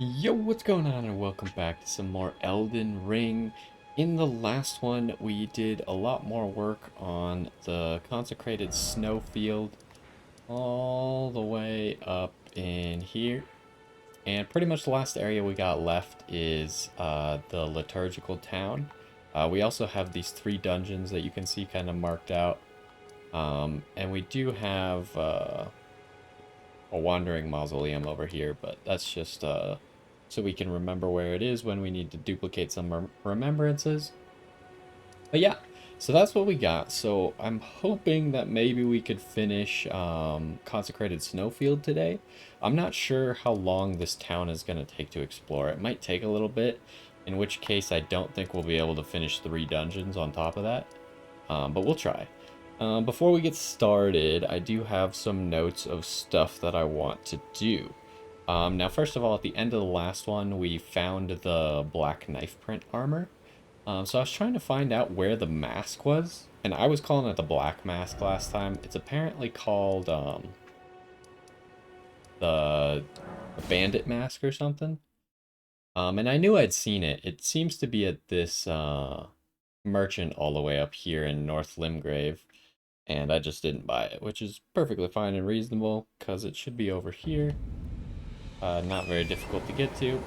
Yo, what's going on and welcome back to some more Elden Ring. In the last one, we did a lot more work on the consecrated snowfield all the way up in here. And pretty much the last area we got left is the liturgical town. We also have these 3 dungeons that you can see kind of marked out. And we do have a wandering mausoleum over here, but that's just so we can remember where it is when we need to duplicate some remembrances. But yeah, so that's what we got. So I'm hoping that maybe we could finish Consecrated Snowfield today. I'm not sure how long this town is going to take to explore. It might take a little bit, in which case I don't think we'll be able to finish 3 dungeons on top of that. But we'll try. Before we get started, I do have some notes of stuff that I want to do. Now, first of all, at the end of the last one, we found the black knife print armor. So I was trying to find out where the mask was, and I was calling it the black mask last time. It's apparently called the bandit mask or something. And I knew I'd seen it. It seems to be at this merchant all the way up here in North Limgrave. And I just didn't buy it, which is perfectly fine and reasonable, because it should be over here. Not very difficult to get to.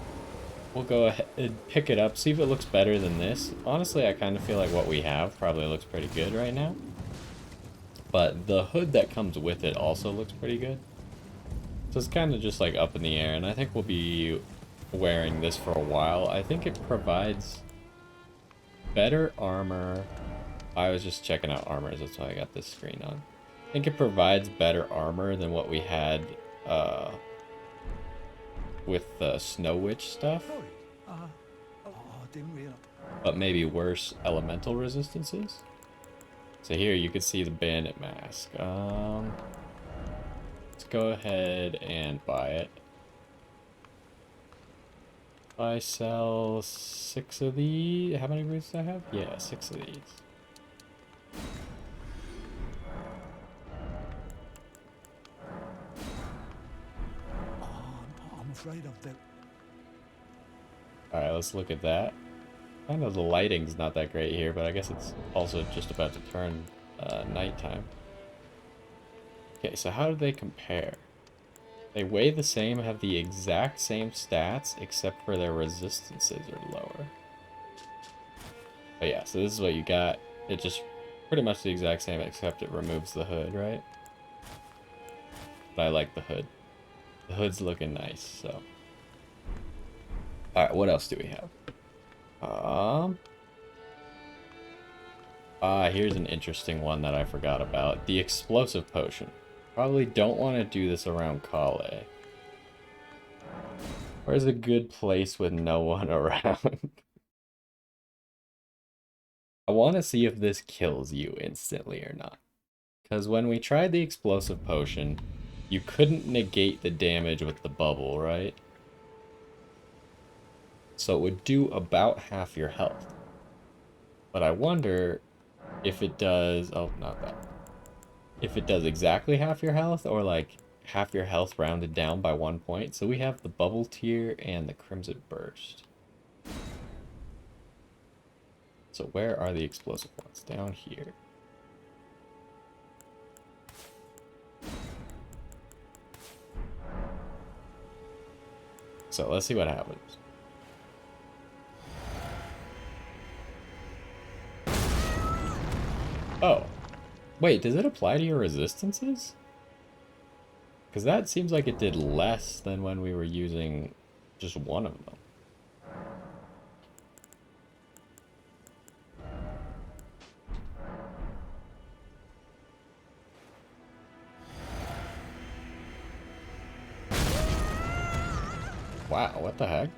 We'll go ahead and pick it up, see if it looks better than this. Honestly, I kind of feel like what we have probably looks pretty good right now. But the hood that comes with it also looks pretty good. So it's kind of just like up in the air, and I think we'll be wearing this for a while. I think it provides better armor. I was just checking out armors, that's why I got this screen on. I think it provides better armor than what we had with the Snow Witch stuff. But maybe worse elemental resistances. So here you can see the bandit mask. Let's go ahead and buy it. I sell 6 of these. How many roots do I have? Yeah, 6 of these. I'm afraid of that. Alright, let's look at that. I know the lighting's not that great here, but I guess it's also just about to turn nighttime. Okay, so how do they compare? They weigh the same, have the exact same stats, except for their resistances are lower. But yeah, so this is what you got. It just pretty much the exact same, except it removes the hood, right? But I like the hood. The hood's looking nice, so. Alright, what else do we have? Here's an interesting one that I forgot about. The explosive potion. Probably don't want to do this around Kale. Where's a good place with no one around? I want to see if this kills you instantly or not. Because when we tried the explosive potion, you couldn't negate the damage with the bubble, right? So it would do about half your health. But I wonder if it does... Oh, not that. If it does exactly half your health, or like half your health rounded down by 1 point. So we have the bubble tier and the crimson burst. So where are the explosive ones? Down here. So let's see what happens. Oh. Wait, does it apply to your resistances? Because that seems like it did less than when we were using just one of them. Wow, what the heck?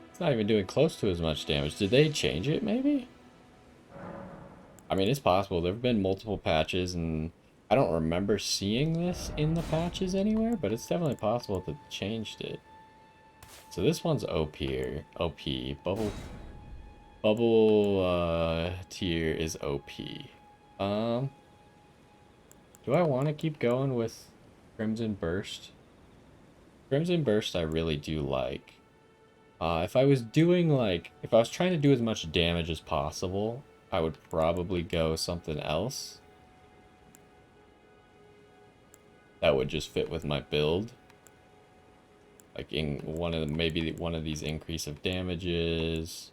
It's not even doing close to as much damage. Did they change it, maybe? I mean, it's possible. There have been multiple patches, and I don't remember seeing this in the patches anywhere, but it's definitely possible that they changed it. So this one's OP. OP. Bubble tier is OP. Do I want to keep going with Crimson Burst? Crimson Burst I really do like. If I was doing like, if I was trying to do as much damage as possible, I would probably go something else that would just fit with my build. Like in maybe one of these increase of damages,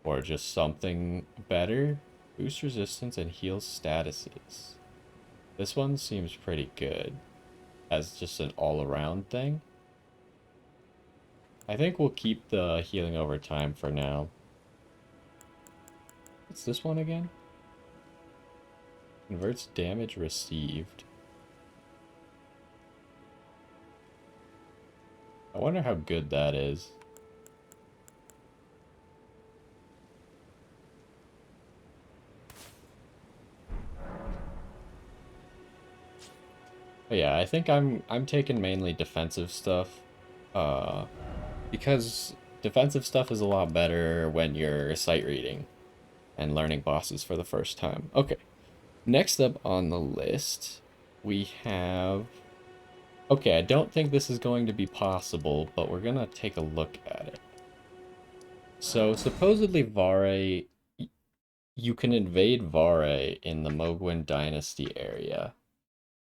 or just something better. Boost resistance and heal statuses. This one seems pretty good as just an all-around thing. I think we'll keep the healing over time for now. What's this one again? Converts damage received. I wonder how good that is. But yeah, I think I'm taking mainly defensive stuff. Because defensive stuff is a lot better when you're sight reading and learning bosses for the first time. Okay. Next up on the list, we have... Okay, I don't think this is going to be possible, but we're gonna take a look at it. So, supposedly Vare... You can invade Vare in the Mogwin Dynasty area.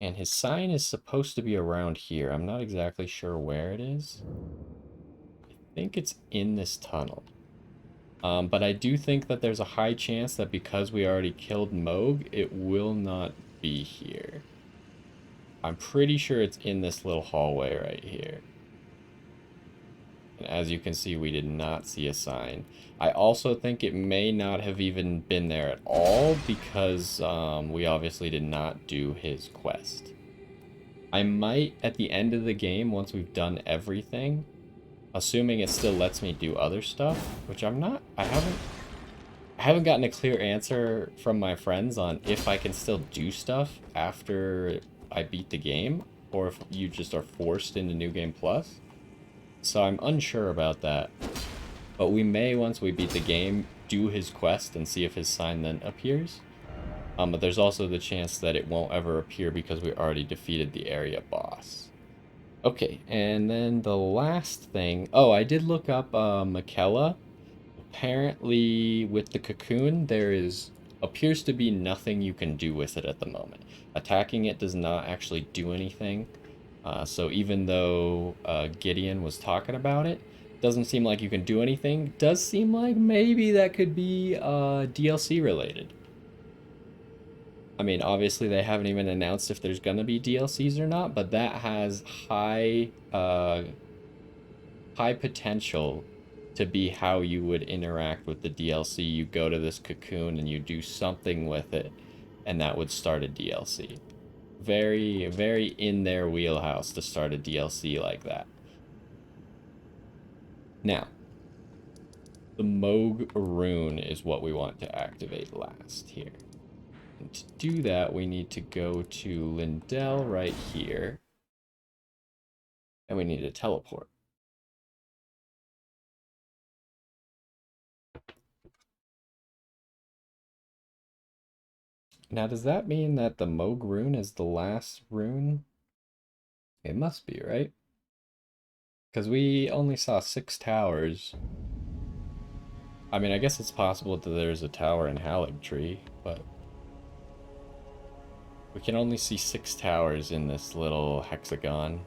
And his sign is supposed to be around here. I'm not exactly sure where it is. I think it's in this tunnel. But I do think that there's a high chance that because we already killed Moog, it will not be here. I'm pretty sure it's in this little hallway right here. And as you can see, we did not see a sign. I also think it may not have even been there at all because we obviously did not do his quest. I might, at the end of the game, once we've done everything, assuming it still lets me do other stuff, which I haven't gotten a clear answer from my friends on if I can still do stuff after I beat the game, or if you just are forced into New Game Plus. So I'm unsure about that. But we may, once we beat the game, do his quest and see if his sign then appears. But there's also the chance that it won't ever appear because we already defeated the area boss. Okay, and then the last thing... Oh, I did look up Michaela. Apparently, with the cocoon, appears to be nothing you can do with it at the moment. Attacking it does not actually do anything. So even though Gideon was talking about it, doesn't seem like you can do anything. Does seem like maybe that could be DLC related. I mean, obviously they haven't even announced if there's gonna be DLCs or not, but that has high potential to be how you would interact with the DLC. You go to this cocoon and you do something with it, and that would start a DLC. Very, very in their wheelhouse to start a DLC like that. Now, the Moog rune is what we want to activate last here. And to do that, we need to go to Lindell right here. And we need to teleport. Now, does that mean that the Moog rune is the last rune? It must be, right? Because we only saw 6 towers. I mean, I guess it's possible that there's a tower in Haligtree, but... we can only see 6 towers in this little hexagon.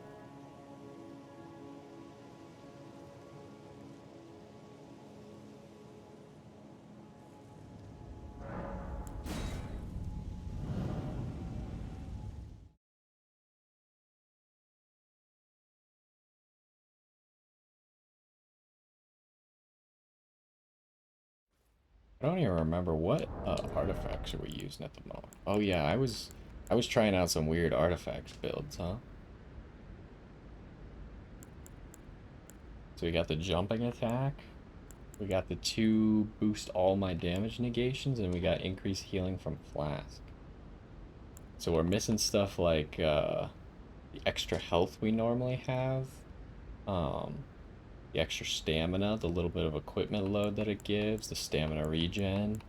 I don't even remember what artifacts are we using at the moment. Oh yeah, I was trying out some weird artifact builds, huh? So we got the jumping attack. We got the 2 boost all my damage negations, and we got increased healing from flask. So we're missing stuff like the extra health we normally have. The extra stamina, the little bit of equipment load that it gives, the stamina regen,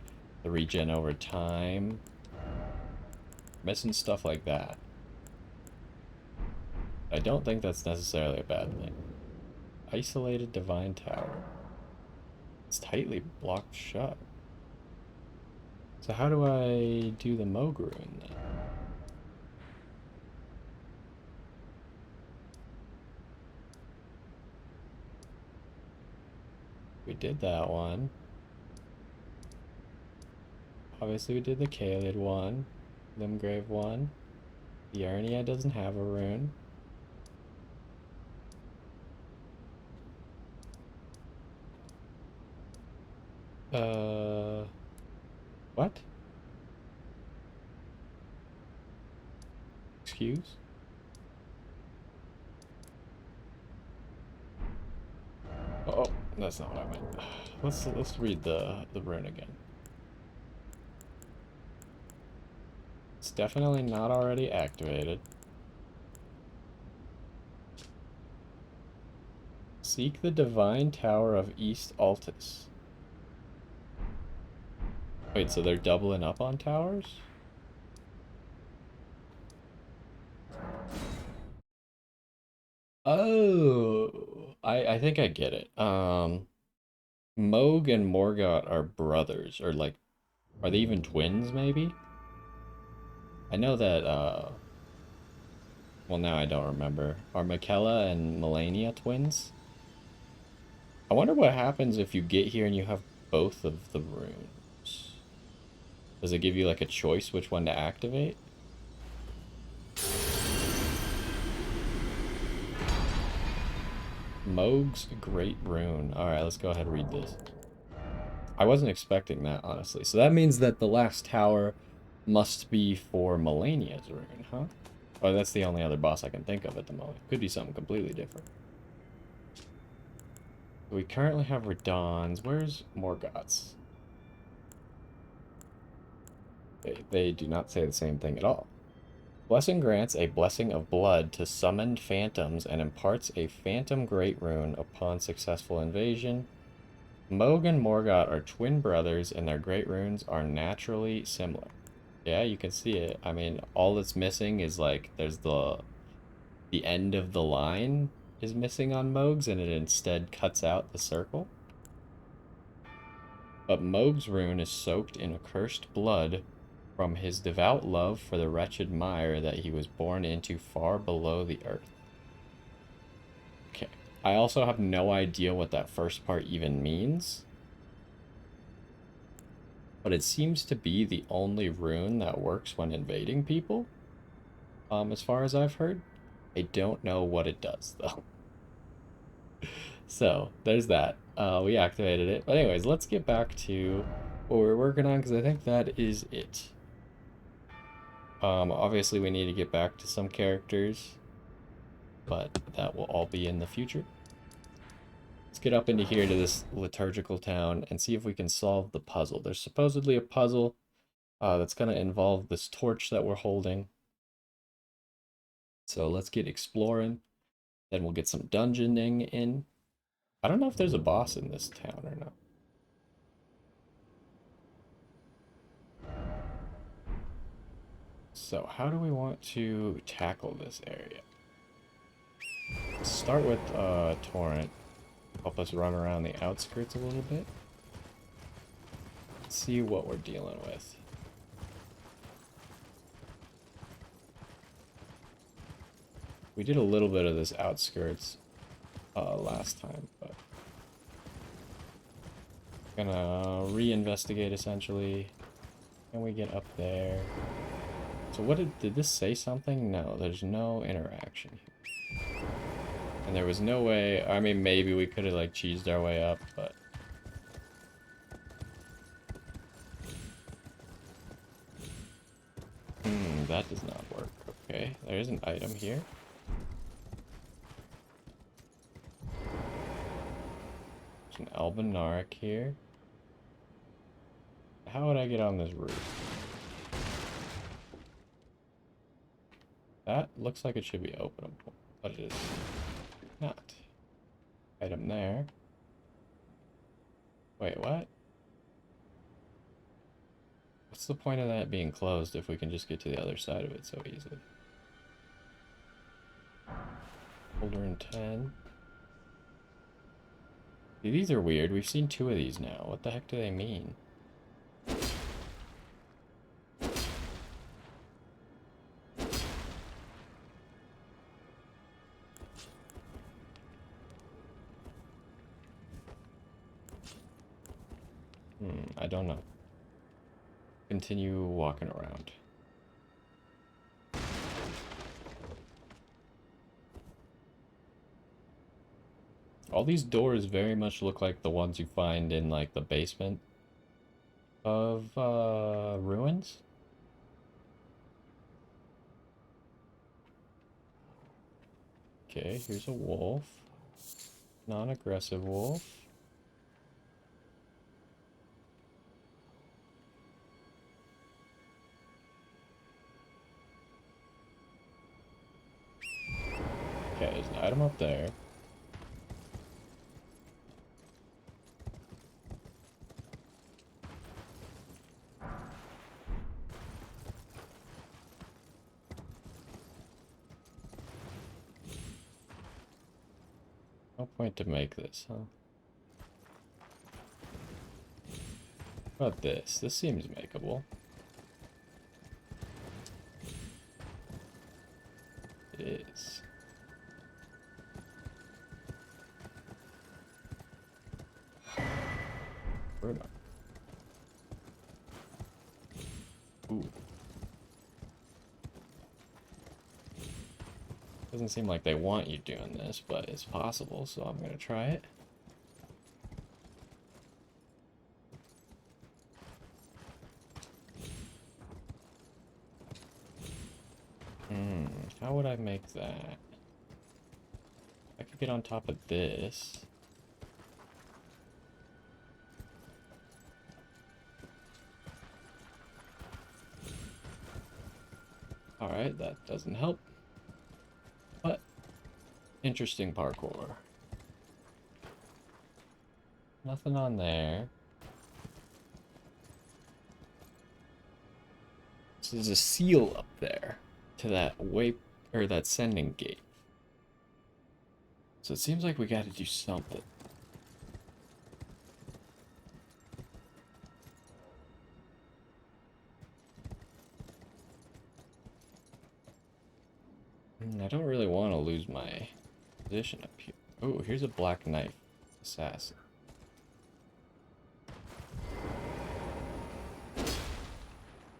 the regen over time. Missing stuff like that. I don't think that's necessarily a bad thing. Isolated Divine Tower. It's tightly blocked shut. So how do I do the Moog rune then? We did that one. Obviously we did the Kaled one. Limgrave one. The Urnia doesn't have a rune. What? Excuse? Oh, that's not what I meant. Let's read the rune again. It's definitely not already activated. Seek the Divine Tower of East Altus. Wait, so they're doubling up on towers? Oh, I think I get it. Moog and Morgott are brothers, or like, are they even twins, maybe? I know that, well, now I don't remember. Are Michaela and Melania twins? I wonder what happens if you get here and you have both of the runes. Does it give you, like, a choice which one to activate? Moog's Great Rune. Alright, let's go ahead and read this. I wasn't expecting that, honestly. So that means that the last tower must be for Melania's rune, huh? Oh, that's the only other boss I can think of at the moment. Could be something completely different. We currently have Radahn's. Where's Morgott's? They do not say the same thing at all. Blessing grants a blessing of blood to summoned phantoms and imparts a phantom great rune upon successful invasion. Moog and Morgott are twin brothers, and their great runes are naturally similar. Yeah, you can see it. I mean, all that's missing is like there's the end of the line is missing on Moog's, and it instead cuts out the circle. But Moog's rune is soaked in accursed blood from his devout love for the wretched mire that he was born into far below the earth. Okay. I also have no idea what that first part even means. But it seems to be the only rune that works when invading people. As far as I've heard. I don't know what it does, though. So, there's that. We activated it. But anyways, let's get back to what we're working on, because I think that is it. Obviously we need to get back to some characters, but that will all be in the future. Let's get up into here to this liturgical town and see if we can solve the puzzle. There's supposedly a puzzle that's going to involve this torch that we're holding. So let's get exploring. Then we'll get some dungeoning in. I don't know if there's a boss in this town or not. So how do we want to tackle this area? Let's start with Torrent. Help us run around the outskirts a little bit. Let's see what we're dealing with. We did a little bit of this outskirts last time, but gonna re-investigate essentially. Can we get up there? So what did this say something? No, there's no interaction here. And there was no way, I mean, maybe we could have like cheesed our way up, but that does not work. Okay, there's an item here. There's an Albinauric here. How would I get on this roof? That looks like it should be openable, but it is not. Item there. Wait, what? What's the point of that being closed if we can just get to the other side of it so easily? Folder in 10. See, these are weird. We've seen 2 of these now. What the heck do they mean? I don't know. Continue walking around. All these doors very much look like the ones you find in, like, the basement of, ruins. Okay, here's a wolf. Non-aggressive wolf. Okay, there's an item up there. No point to make this, huh? What about this? This seems makeable. It is. Bruno. Ooh. Doesn't seem like they want you doing this, but it's possible, so I'm gonna try it. How would I make that? I could get on top of this. Alright, that doesn't help. But, interesting parkour. Nothing on there. So there's a seal up there to that or that sending gate. So it seems like we gotta do something. I don't really want to lose my position up here. Oh, here's a black knife assassin.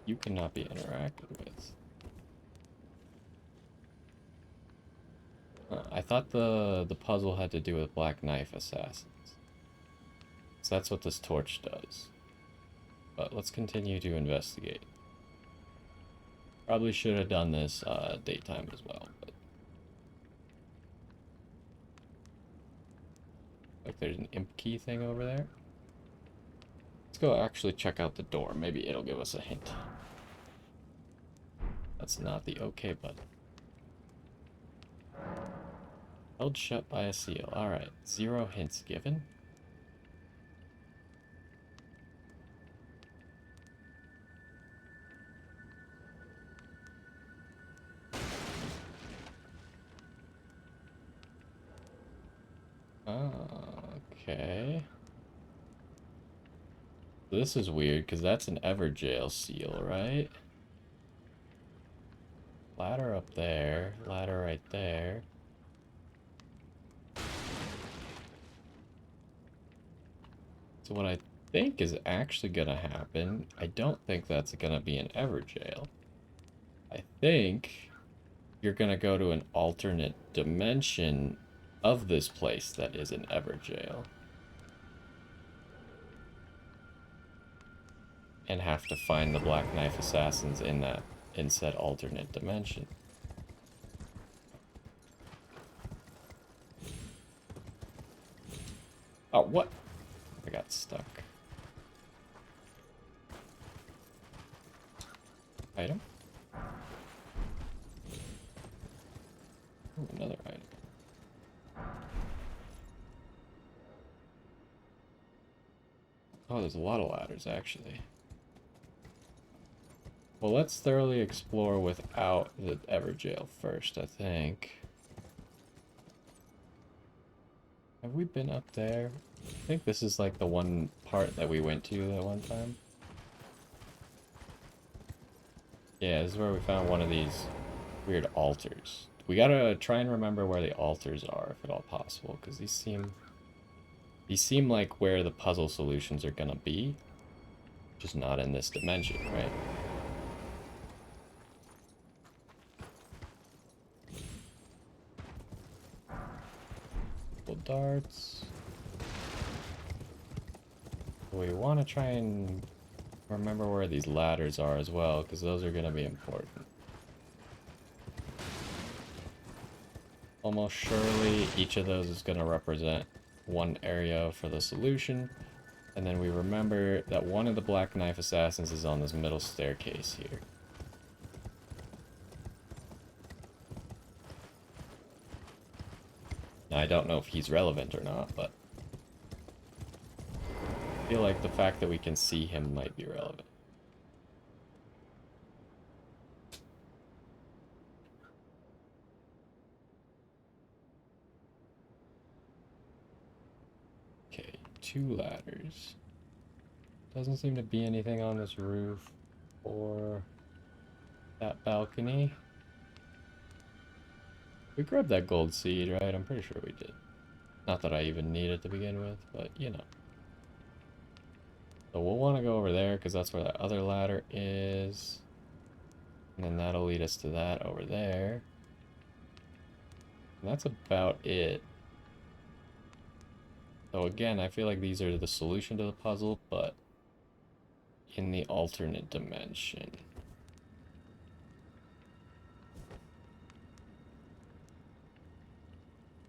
You cannot be interacted with. I thought the puzzle had to do with black knife assassins. So that's what this torch does. But let's continue to investigate. Probably should have done this daytime as well, but like there's an imp key thing over there. Let's go actually check out the door. Maybe it'll give us a hint. That's not the OK button. Held shut by a seal. Alright, 0 hints given. Okay. This is weird, because that's an Everjail seal, right? Ladder up there, ladder right there. So what I think is actually gonna happen, I don't think that's gonna be an Everjail. I think you're gonna go to an alternate dimension of this place that is an Everjail. And have to find the Black Knife Assassins in said alternate dimension. Oh, what? I got stuck. Item? Ooh, another item. Oh, there's a lot of ladders, actually. Well, let's thoroughly explore without the Everjail first, I think. Have we been up there? I think this is like the one part that we went to that one time. Yeah, this is where we found one of these weird altars. We gotta try and remember where the altars are, if at all possible, because these seem like where the puzzle solutions are gonna be, just not in this dimension, right? Couple darts. We want to try and remember where these ladders are as well, because those are gonna be important. Almost surely each of those is gonna represent one area for the solution. And then we remember that one of the Black Knife Assassins is on this middle staircase here. Now, I don't know if he's relevant or not, but I feel like the fact that we can see him might be relevant. Okay, 2 ladders. Doesn't seem to be anything on this roof or that balcony. We grabbed that gold seed, right? I'm pretty sure we did. Not that I even need it to begin with, but you know. So we'll want to go over there because that's where that other ladder is. And then that'll lead us to that over there. And that's about it. So again, I feel like these are the solution to the puzzle, but in the alternate dimension.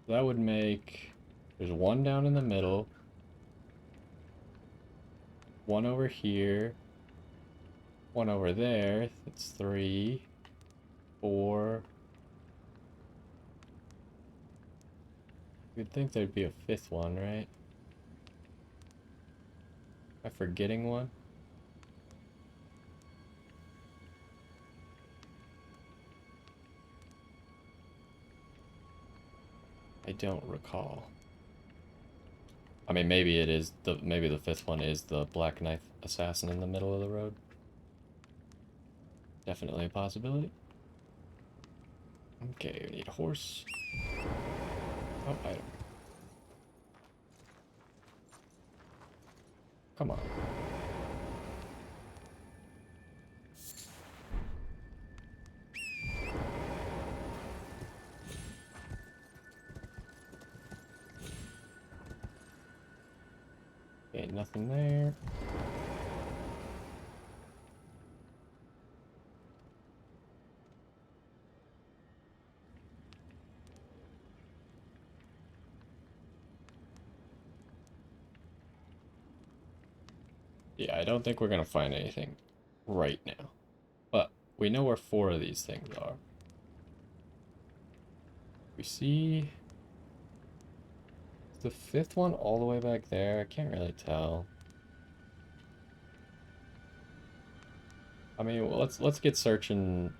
That would make... There's one down in the middle. One over here. One over there. That's 3. 4. You'd think there'd be a 5th one, right? Am I forgetting one? I don't recall. I mean, maybe it is maybe the 5th one is the Black Knife Assassin in the middle of the road. Definitely a possibility. Okay, we need a horse. Oh, item. Come on. Okay, nothing there. Yeah, I don't think we're gonna find anything right now. But we know where 4 of these things are. We see... Is the 5th one all the way back there? I can't really tell. I mean, well, let's get searching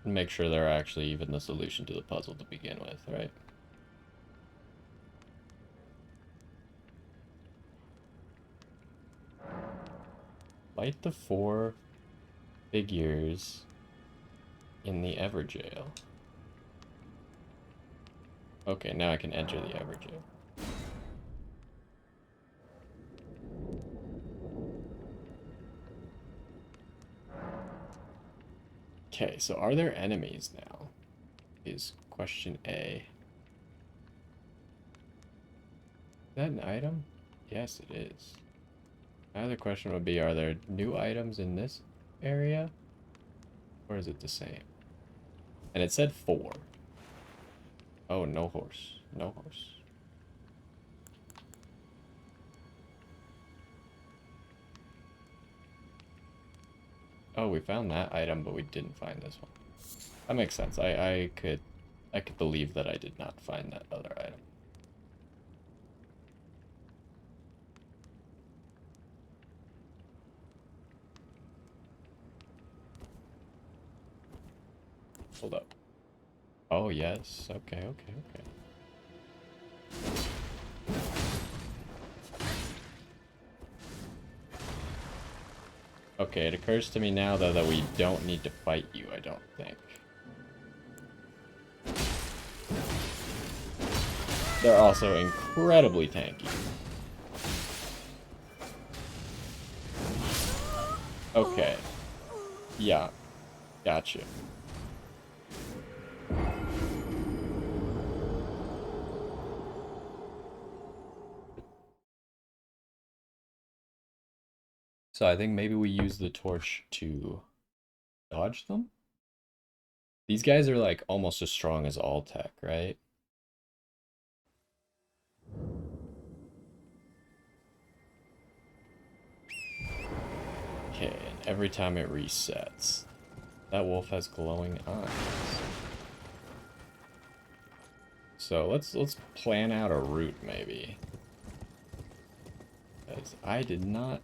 and make sure they're actually even the solution to the puzzle to begin with, right? Light the 4 figures in the Everjail. Okay, now I can enter the Everjail. Okay, so are there enemies now? Is question A. Is that an item? Yes, it is. My other question would be, are there new items in this area? Or is it the same? And it said 4. Oh, no horse. No horse. Oh, we found that item, but we didn't find this one. That makes sense. I could believe that I did not find that other item. Hold up. Oh, yes. Okay, okay, okay. Okay, it occurs to me now, though, that we don't need to fight you, I don't think. They're also incredibly tanky. Okay. Yeah. Gotcha. So I think maybe we use the torch to dodge them? These guys are like almost as strong as all tech, right? Okay, and every time it resets, that wolf has glowing eyes. So let's plan out a route maybe. Because I did not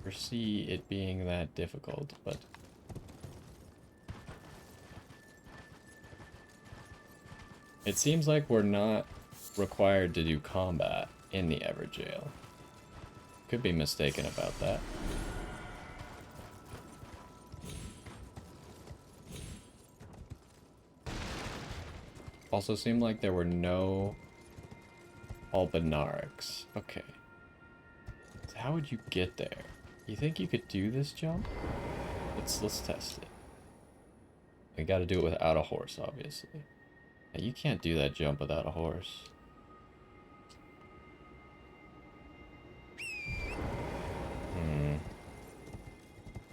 foresee it being that difficult, but it seems like we're not required to do combat in the Everjail. Could be mistaken about that. Also seemed like there were no Albinarics. Okay. So how would you get there? You think you could do this jump? Let's test it. We gotta do it without a horse, obviously. Yeah, you can't do that jump without a horse.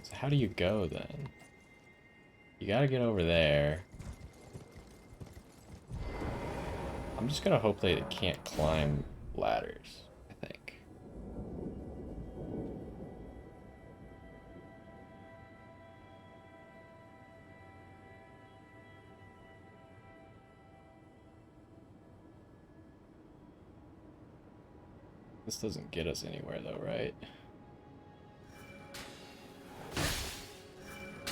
So how do you go then? You gotta get over there. I'm just gonna hope they can't climb ladders, I think. This doesn't get us anywhere though, right?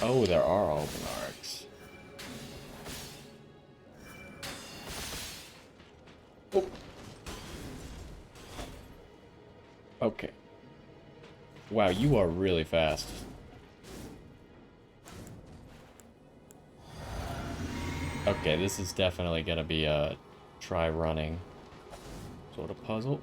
Oh, there are Albinarcs. Oh. Okay. Wow, you are really fast. Okay, this is definitely gonna be a try running sort of puzzle.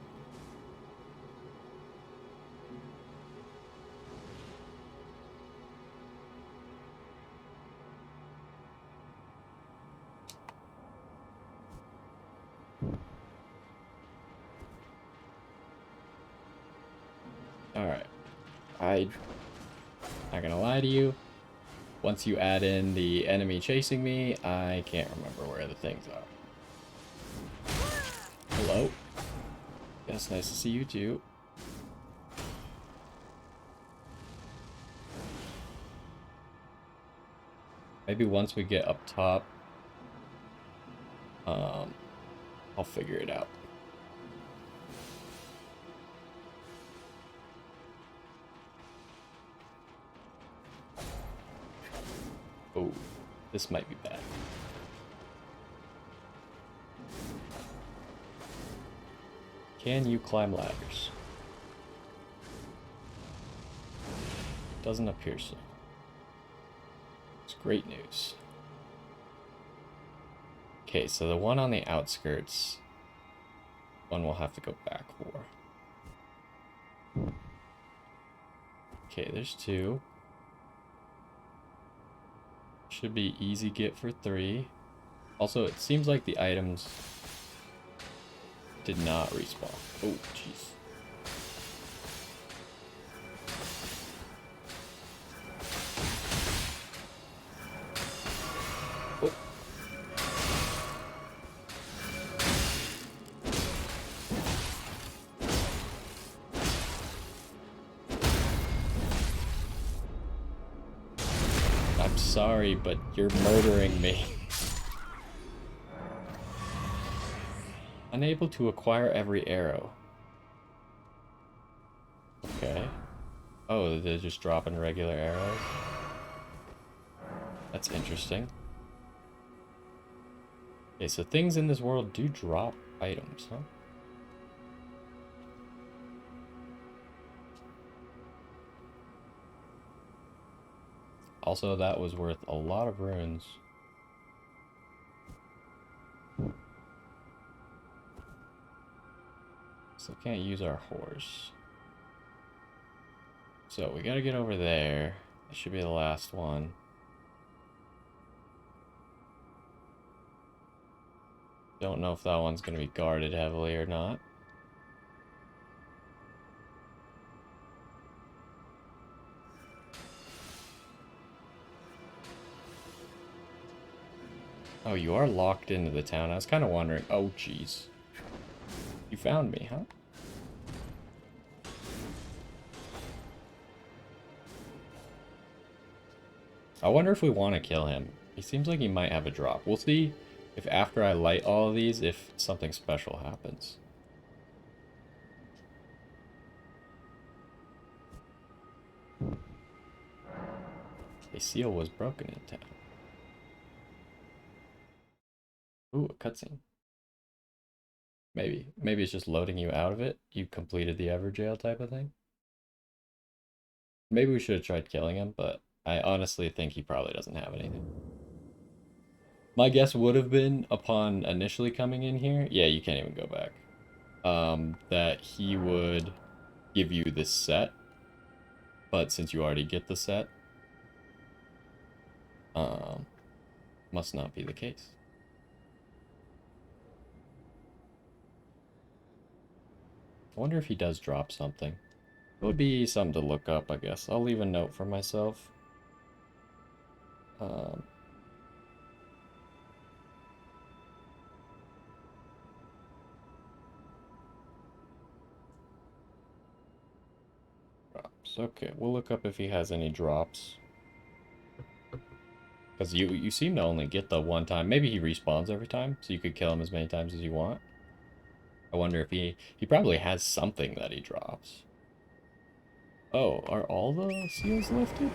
Alright. I'm not gonna lie to you. Once you add in the enemy chasing me, I can't remember where the things are. Hello? Yes, nice to see you too. Maybe once we get up top, I'll figure it out. Oh, this might be bad. Can you climb ladders? Doesn't appear so. It's great news. Okay, so the one on the outskirts, one we'll have to go back for. Okay, there's two. Should be easy get for 3. Also, it seems like the items did not respawn. Oh, jeez. Oh. I'm sorry, but you're murdering me. Unable to acquire every arrow. Okay. Oh, they're just dropping regular arrows? That's interesting. Okay, so things in this world do drop items, huh? Also, that was worth a lot of runes. So can't use our horse. So we gotta get over there. This should be the last one. Don't know if that one's gonna be guarded heavily or not. Oh, you are locked into the town. I was kind of wondering. Oh, jeez. You found me, huh? I wonder if we want to kill him. He seems like he might have a drop. We'll see if after I light all of these, if something special happens. A seal was broken in town. Ooh, a cutscene. Maybe. Maybe it's just loading you out of it. You completed the Everjail type of thing. Maybe we should have tried killing him, but I honestly think he probably doesn't have anything. My guess would have been, upon initially coming in here, yeah, you can't even go back, that he would give you this set, but since you already get the set, must not be the case. I wonder if he does drop something. It would be something to look up, I guess. I'll leave a note for myself. Drops. Okay, we'll look up if he has any drops. Because you seem to only get the one time. Maybe he respawns every time, so you could kill him as many times as you want. I wonder if he probably has something that he drops. Oh, are all the seals lifted?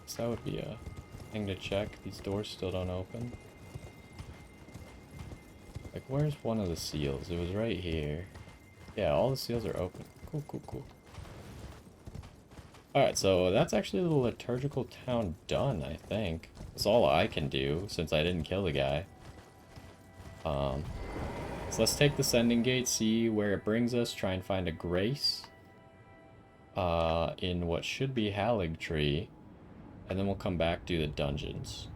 So that would be a thing to check. These doors still don't open. Like, where's one of the seals? It was right here. Yeah, all the seals are open. Cool, cool, cool. Alright, so that's actually the liturgical town done, I think. That's all I can do, since I didn't kill the guy. So let's take the sending gate, see where it brings us, try and find a grace. In what should be Haligtree. And then we'll come back, do the dungeons.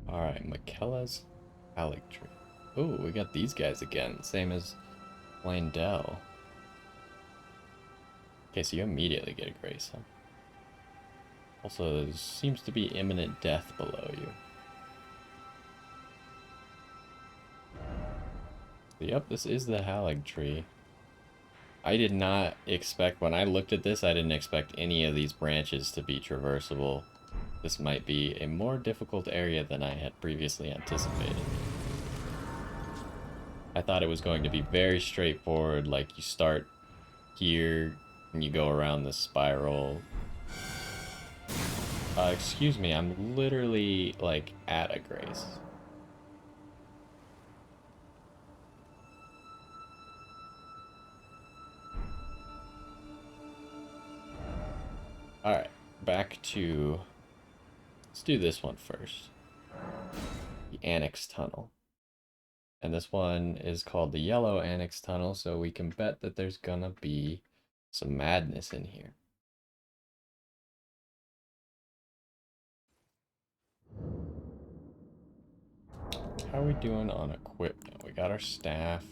Alright, Michaela's Haligtree. Ooh, we got these guys again. Same as Dell. Okay, so you immediately get a grace, huh? Also, there seems to be imminent death below you. Yep, this is the Haligtree. I did not expect, when I looked at this, I didn't expect any of these branches to be traversable. This might be a more difficult area than I had previously anticipated. I thought it was going to be very straightforward, like you start here and you go around the spiral. Excuse me, I'm literally, like, at a grace. Alright, back to... Let's do this one first. The Annex Tunnel. And this one is called the Yellow Annex Tunnel, so we can bet that there's gonna be some madness in here. How are we doing on equipment? We got our staff.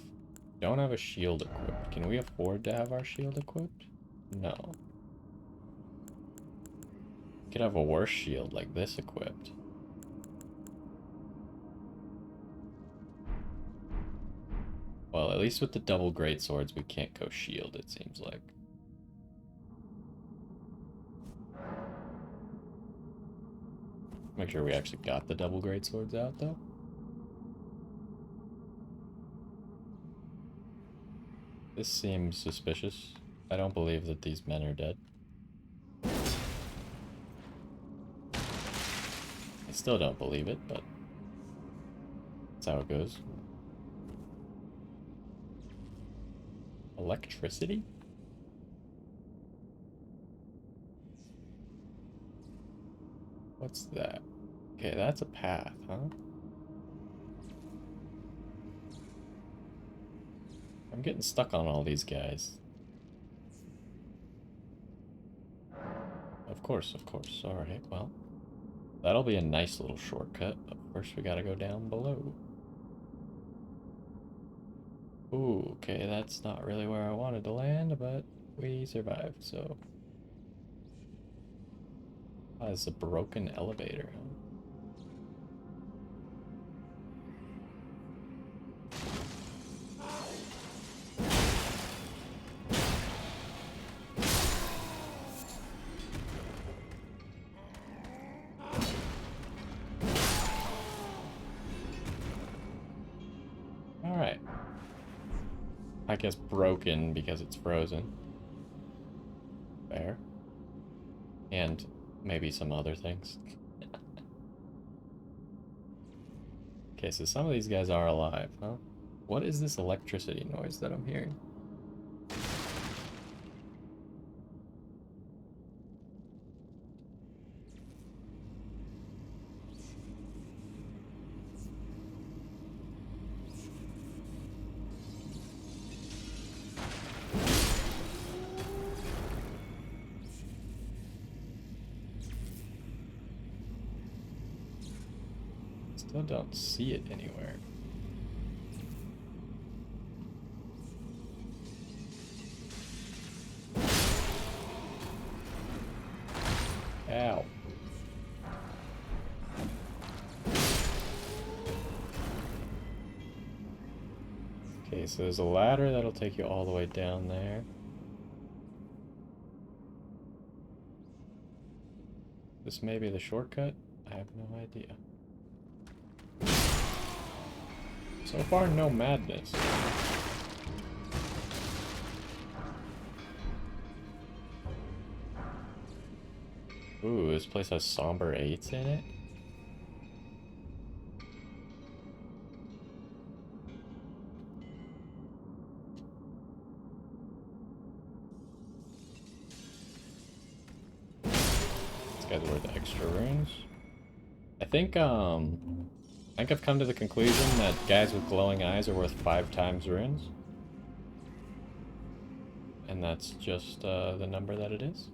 Don't have a shield equipped. Can we afford to have our shield equipped? No. Could have a worse shield like this equipped. Well, at least with the double greatswords, we can't go shield, it seems like. Make sure we actually got the double greatswords out, though. This seems suspicious. I don't believe that these men are dead. I still don't believe it, but that's how it goes. Electricity? What's that? Okay, that's a path, huh? I'm getting stuck on all these guys. Of course, of course. Alright, well. That'll be a nice little shortcut, but first we gotta go down below. Ooh, okay, that's not really where I wanted to land, but we survived, so... Oh, it's a broken elevator, huh? Alright. I guess broken because it's frozen. Fair. And maybe some other things. Okay, so some of these guys are alive, huh? What is this electricity noise that I'm hearing? Still don't see it anywhere. Ow. Okay, so there's a ladder that'll take you all the way down there. This may be the shortcut? I have no idea. So far, no madness. Ooh, this place has somber 8s in it? This guy's worth extra runes. I think I've come to the conclusion that guys with glowing eyes are worth 5 times runes. And that's just the number that it is.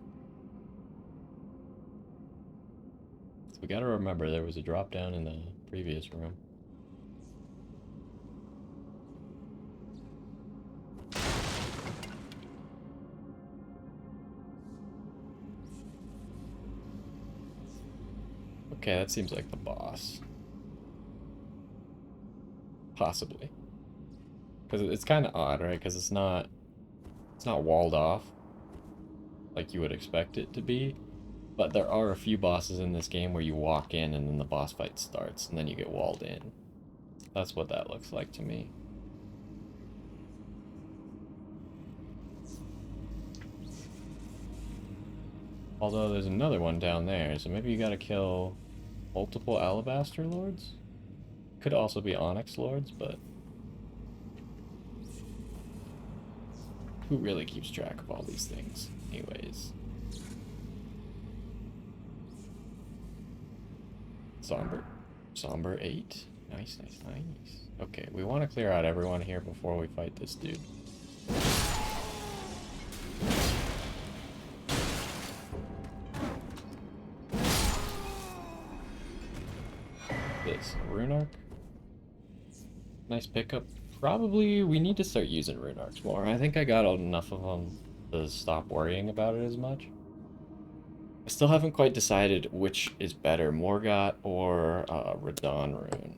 So we gotta remember there was a drop down in the previous room. Okay, that seems like the boss. Possibly. Because it's kind of odd, right? Because it's not walled off like you would expect it to be. But there are a few bosses in this game where you walk in and then the boss fight starts and then you get walled in. That's what that looks like to me. Although there's another one down there, so maybe you gotta kill multiple Alabaster Lords? Could also be Onyx Lords, but who really keeps track of all these things, anyways? Somber 8. Nice, nice, nice. Okay, we want to clear out everyone here before we fight this dude. This rune arc. Nice pickup. Probably we need to start using rune arcs more. I think I got enough of them to stop worrying about it as much. I still haven't quite decided which is better, Morgott or Radon rune.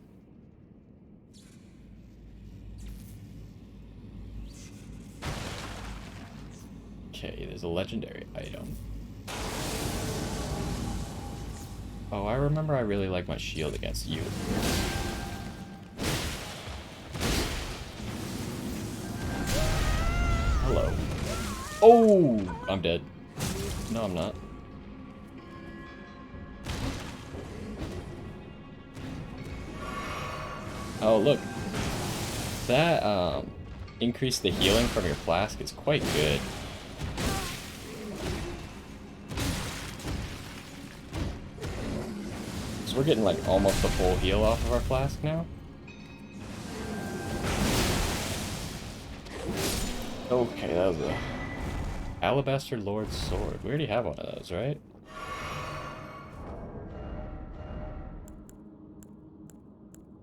Okay, there's a legendary item. Oh, I remember I really like my shield against you. Hello. Oh, I'm dead. No, I'm not. Oh, look. That, increase the healing from your flask is quite good. So we're getting, like, almost a full heal off of our flask now. Okay, that was a Alabaster Lord's Sword. We already have one of those, right?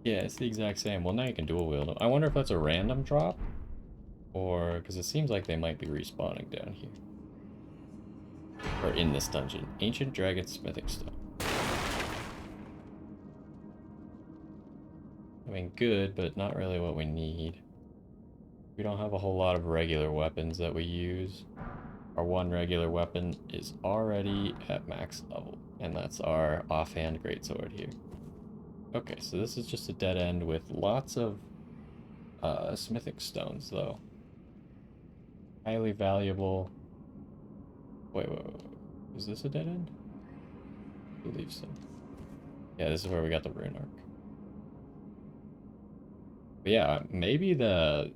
Yeah, it's the exact same. Well, now you can dual wield them. I wonder if that's a random drop, or because it seems like they might be respawning down here, or in this dungeon. Ancient Dragon Smithing Stone. I mean, good, but not really what we need. We don't have a whole lot of regular weapons that we use. Our one regular weapon is already at max level, and that's our offhand greatsword here. Okay, so this is just a dead end with lots of smithing stones, though. Highly valuable. Wait. Is this a dead end? I believe so. Yeah, this is where we got the rune arc. But yeah, maybe that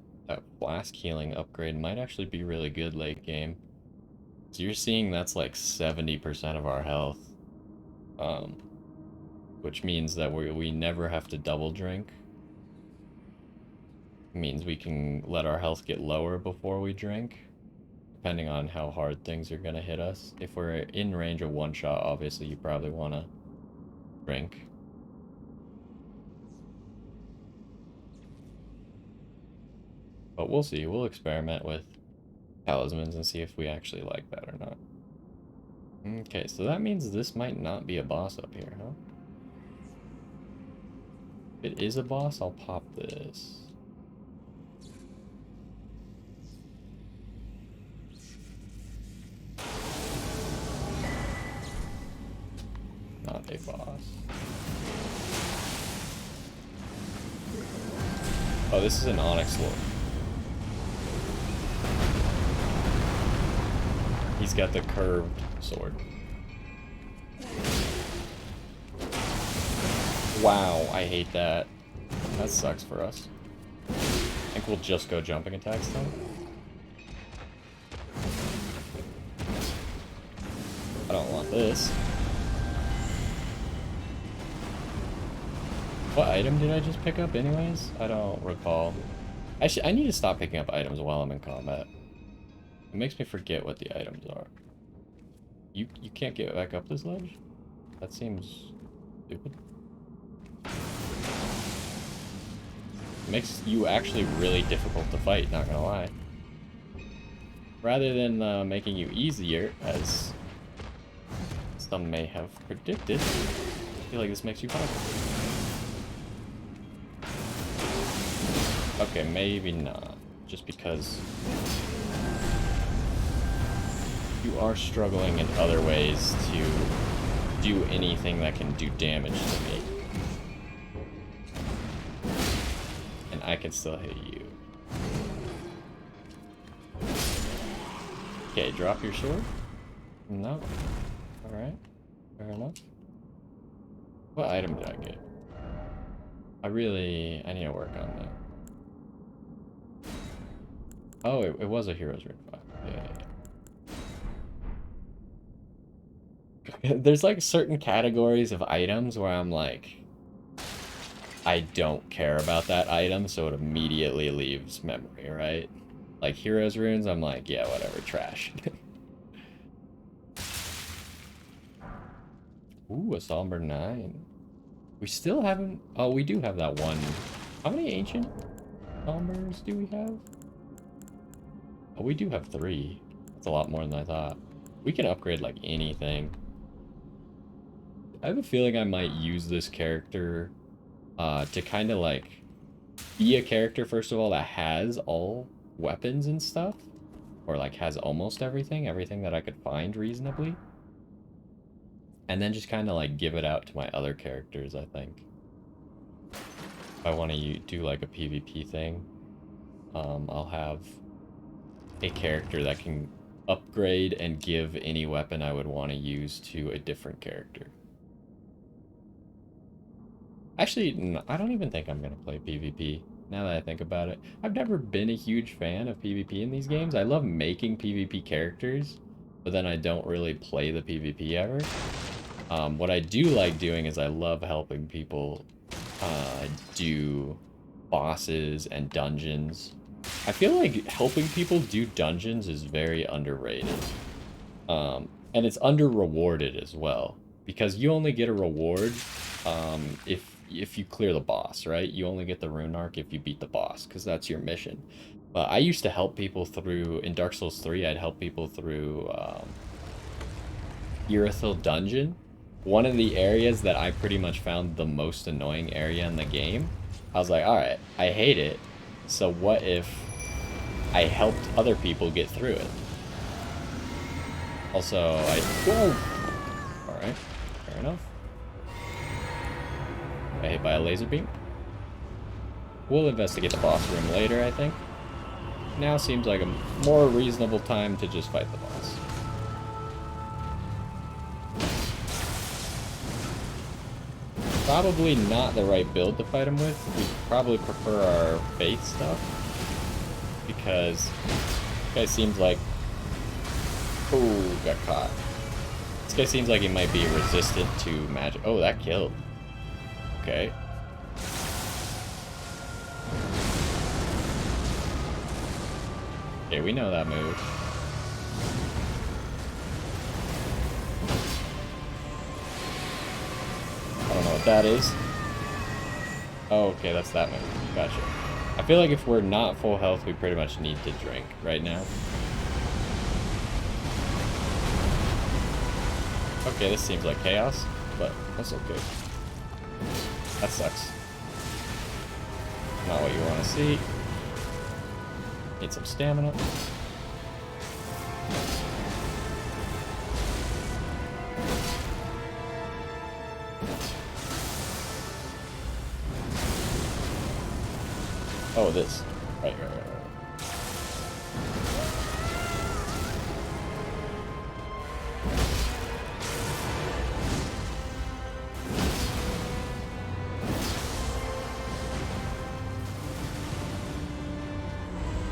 flask healing upgrade might actually be really good late game. So you're seeing that's like 70% of our health. Which means that we never have to double drink. It means we can let our health get lower before we drink, depending on how hard things are gonna hit us. If we're in range of one shot, obviously you probably wanna drink. But we'll see. We'll experiment with talismans and see if we actually like that or not. Okay, so that means this might not be a boss up here, huh? If it is a boss, I'll pop this. Not a boss. Oh, this is an Onyx Lord. He's got the curved sword. Wow, I hate that. That sucks for us. I think we'll just go jumping attacks though. I don't want this. What item did I just pick up anyways? I don't recall. I need to stop picking up items while I'm in combat. It makes me forget what the items are. You can't get back up this ledge? That seems stupid. It makes you actually really difficult to fight, not gonna lie. Rather than making you easier, as some may have predicted, I feel like this makes you harder. Okay, maybe not. Just because you are struggling in other ways to do anything that can do damage to me. And I can still hit you. Okay, drop your sword? No. Alright. Fair enough. What item did I get? I need to work on that. Oh, it was a Hero's Ring 5. Yeah. There's like certain categories of items where I'm like, I don't care about that item, so it immediately leaves memory, right? Like Hero's Runes, I'm like, yeah, whatever, trash. Ooh, a Somber 9. We still haven't... Oh, we do have that one. How many Ancient Sombers do we have? Oh, we do have 3. That's a lot more than I thought. We can upgrade, like, anything. I have a feeling I might use this character to kind of, like, be a character, first of all, that has all weapons and stuff. Or, like, has almost everything that I could find reasonably. And then just kind of, like, give it out to my other characters, I think. If I want to do, like, a PvP thing, I'll have a character that can upgrade and give any weapon I would want to use to a different character. Actually, I don't even think I'm going to play PvP, now that I think about it. I've never been a huge fan of PvP in these games. I love making PvP characters, but then I don't really play the PvP ever. What I do like doing is I love helping people do bosses and dungeons. I feel like helping people do dungeons is very underrated. And it's under-rewarded as well. Because you only get a reward if you clear the boss, right? You only get the rune arc if you beat the boss, because that's your mission. But I used to help people through, in Dark Souls 3, I'd help people through Irithil Dungeon. One of the areas that I pretty much found the most annoying area in the game. I was like, alright, I hate it, so what if I helped other people get through it? Also, alright, fair enough. Got hit by a laser beam. We'll investigate the boss room later, I think. Now seems like a more reasonable time to just fight the boss. Probably not the right build to fight him with. We probably prefer our faith stuff. Because this guy seems like... Oh, got caught. This guy seems like he might be resistant to magic. Oh, that killed. Okay. Okay, we know that move. I don't know what that is. Oh, okay, that's that move. Gotcha. I feel like if we're not full health, we pretty much need to drink right now. Okay, this seems like chaos, but that's okay. That sucks. Not what you want to see. Need some stamina. Oh, this. Right.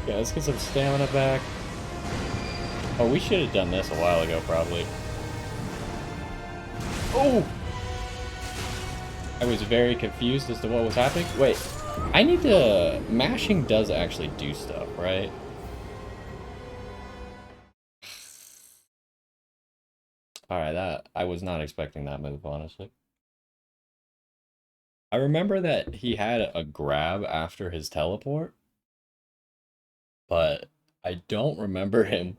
Yeah, let's get some stamina back. Oh, we should have done this a while ago, probably. Oh! I was very confused as to what was happening. Wait. I need to... Mashing does actually do stuff, right? Alright, that... I was not expecting that move, honestly. I remember that he had a grab after his teleport. But I don't remember him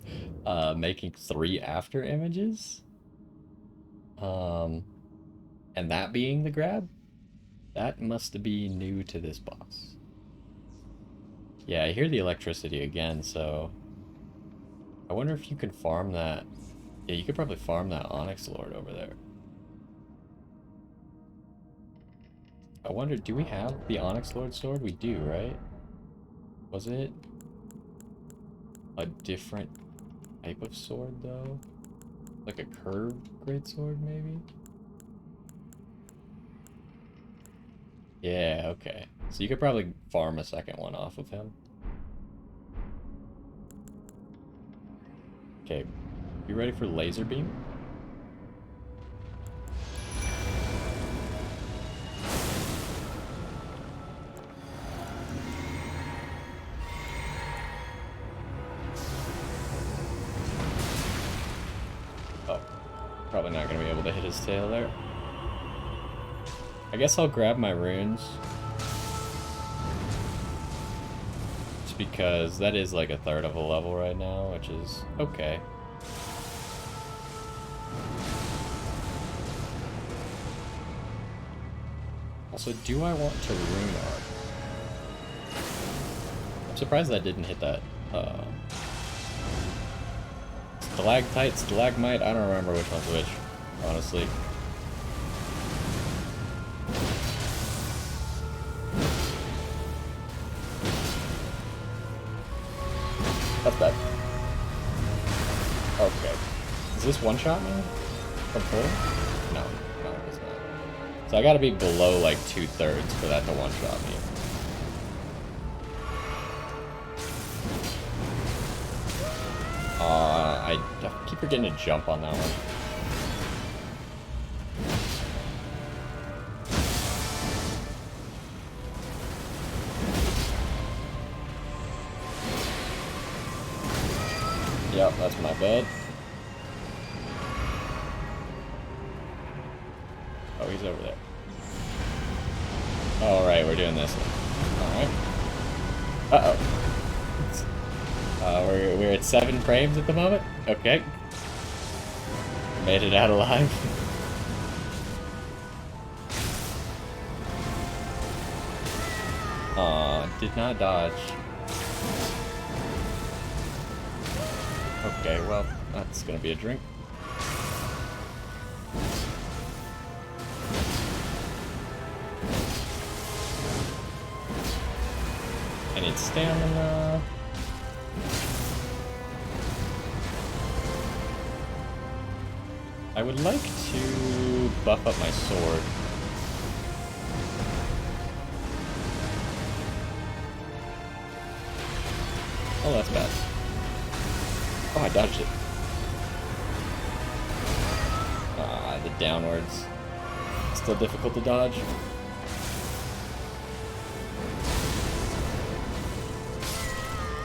making 3 after images. And that being the grab? That must be new to this boss. Yeah, I hear the electricity again, so... I wonder if you can farm that... Yeah, you could probably farm that Onyx Lord over there. I wonder, do we have the Onyx Lord sword? We do, right? Was it a different type of sword, though? Like a curved greatsword, maybe? Yeah, okay. So you could probably farm a second one off of him. Okay, you ready for laser beam? Oh, probably not gonna be able to hit his tail there. I guess I'll grab my runes. Just because that is like a third of a level right now, which is okay. Also, do I want to rune arc? I'm surprised that didn't hit that, stalactite, stalagmite, I don't remember which one's which, honestly. That's bad. Does this one-shot me from full? No, no, it does not. So I gotta be below like 2/3 for that to one-shot me. I keep forgetting to jump on that one. Yep, that's my bad. Oh, he's over there. Alright, we're doing this. Alright. Uh-oh. We're at 7 frames at the moment? Okay. Made it out alive. Aw, did not dodge. Okay, well, that's gonna be a drink. I need stamina. I would like to buff up my sword. Oh, that's bad. Oh, I dodged it. Ah, the downwards. Still difficult to dodge.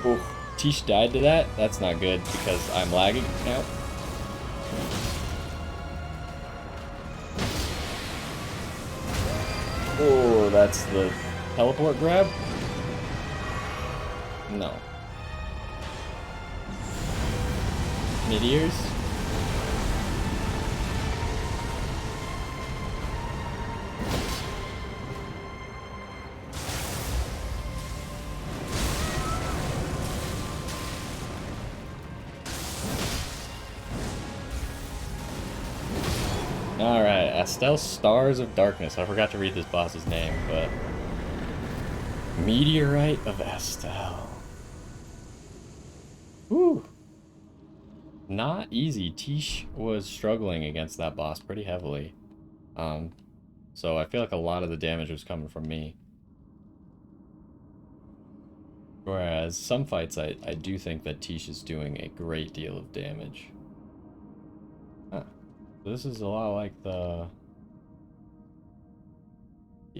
Ooh, Tish died to that? That's not good because I'm lagging now. Oh, that's the teleport grab? No. Meteors? Alright, Astel's Stars of Darkness. I forgot to read this boss's name, but... Meteorite of Astel. Whew. Not easy. Tish was struggling against that boss pretty heavily. So I feel like a lot of the damage was coming from me. Whereas some fights, I do think that Tish is doing a great deal of damage. Huh. So this is a lot like the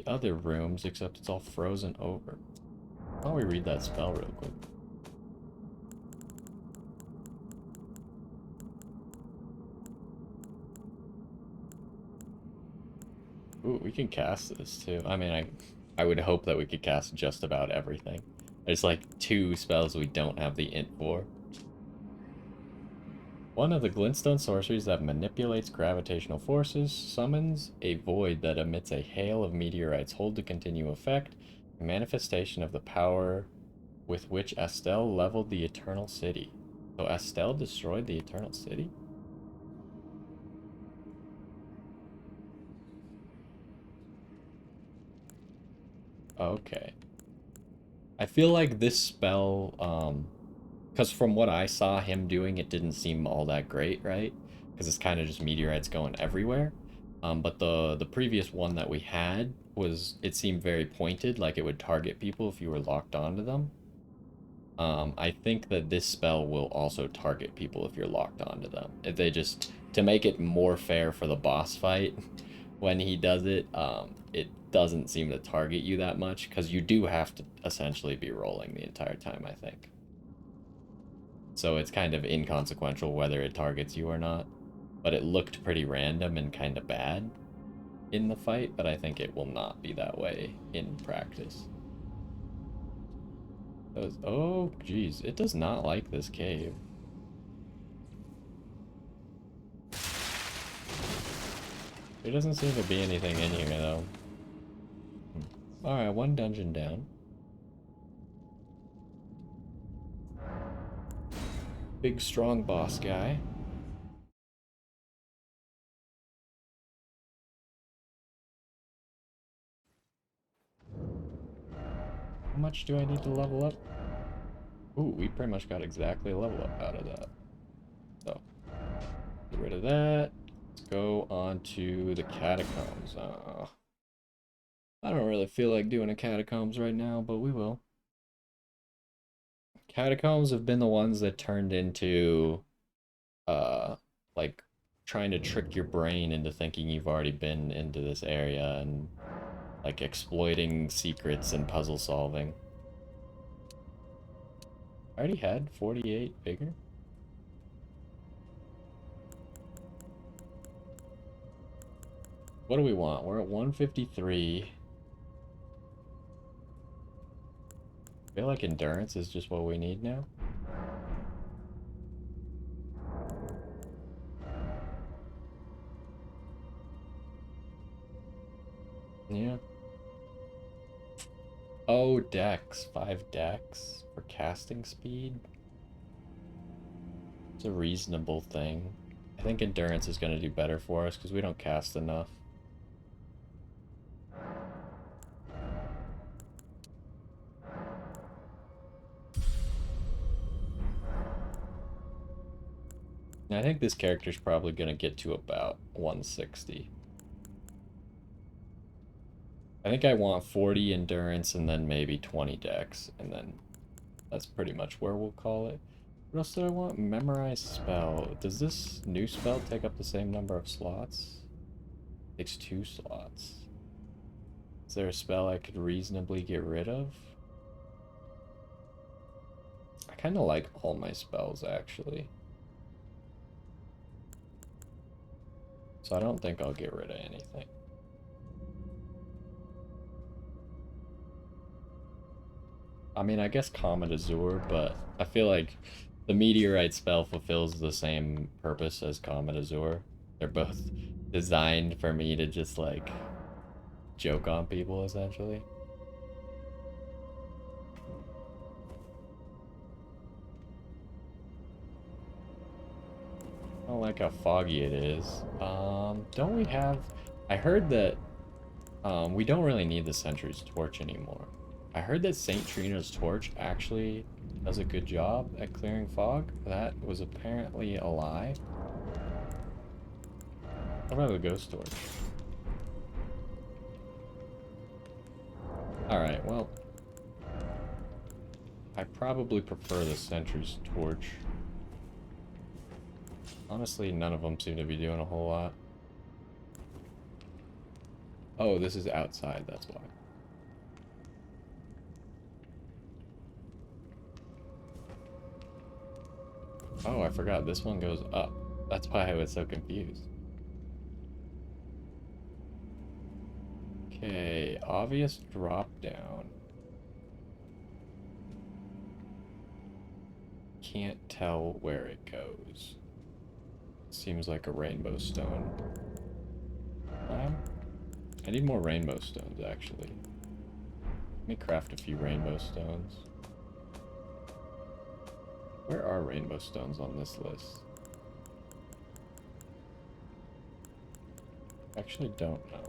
other rooms, except it's all frozen over. Why don't we read that spell real quick? Ooh, we can cast this too. I mean, I would hope that we could cast just about everything. There's like 2 spells we don't have the int for. One of the glintstone sorceries that manipulates gravitational forces summons a void that emits a hail of meteorites. Hold to continue effect. A manifestation of the power with which Astel leveled the Eternal City. So Astel destroyed the Eternal City? Okay. I feel like this spell, because from what I saw him doing, it didn't seem all that great, right? Because it's kind of just meteorites going everywhere. But the previous one that we had it seemed very pointed, like it would target people if you were locked onto them. I think that this spell will also target people if you're locked onto them. If they just, to make it more fair for the boss fight, when he does it, it doesn't seem to target you that much, because you do have to essentially be rolling the entire time, I think. So it's kind of inconsequential whether it targets you or not. But it looked pretty random and kind of bad in the fight, but I think it will not be that way in practice. Oh, geez. It does not like this cave. There doesn't seem to be anything in here, though. Alright, 1 dungeon down. Big, strong boss guy. How much do I need to level up? Ooh, we pretty much got exactly a level up out of that. So, Get rid of that. Let's go on to the catacombs. I don't really feel like doing a catacombs right now, but we will. Catacombs have been the ones that turned into, like, trying to trick your brain into thinking you've already been into this area and, like, exploiting secrets and puzzle solving. I already had 48 bigger. What do we want? We're at 153. I feel like endurance is just what we need now. Yeah. Oh, dex. 5 dex for casting speed. It's a reasonable thing. I think endurance is going to do better for us because we don't cast enough. I think this character's probably going to get to about 160. I think I want 40 endurance and then maybe 20 dex, and then that's pretty much where we'll call it. What else did I want? Memorize spell. Does this new spell take up the same number of slots? It takes 2 slots. Is there a spell I could reasonably get rid of? I kind of like all my spells, actually. So I don't think I'll get rid of anything. I mean, I guess Comet Azure, but I feel like the Meteorite spell fulfills the same purpose as Comet Azure. They're both designed for me to just, like, joke on people, essentially. I don't like how foggy it is. Don't we have... I heard that we don't really need the Sentry's Torch anymore. I heard that St. Trina's Torch actually does a good job at clearing fog. That was apparently a lie. What about the Ghost Torch? Alright, well... I probably prefer the Sentry's Torch. Honestly, none of them seem to be doing a whole lot. Oh, this is outside, that's why. Oh, I forgot, this one goes up. That's why I was so confused. Okay, obvious drop down. Can't tell where it goes. Seems like a rainbow stone. I need more rainbow stones, actually. Let me craft a few rainbow stones. Where are rainbow stones on this list? Actually don't know.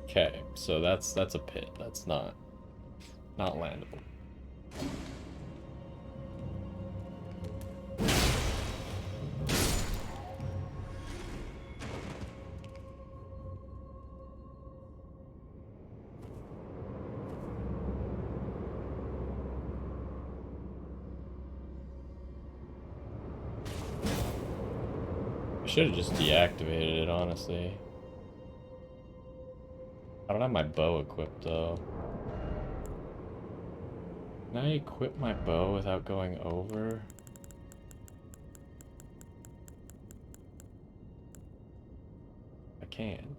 Okay, so that's a pit. That's not landable. I should have just deactivated it, honestly. I don't have my bow equipped, though. Can I equip my bow without going over? I can.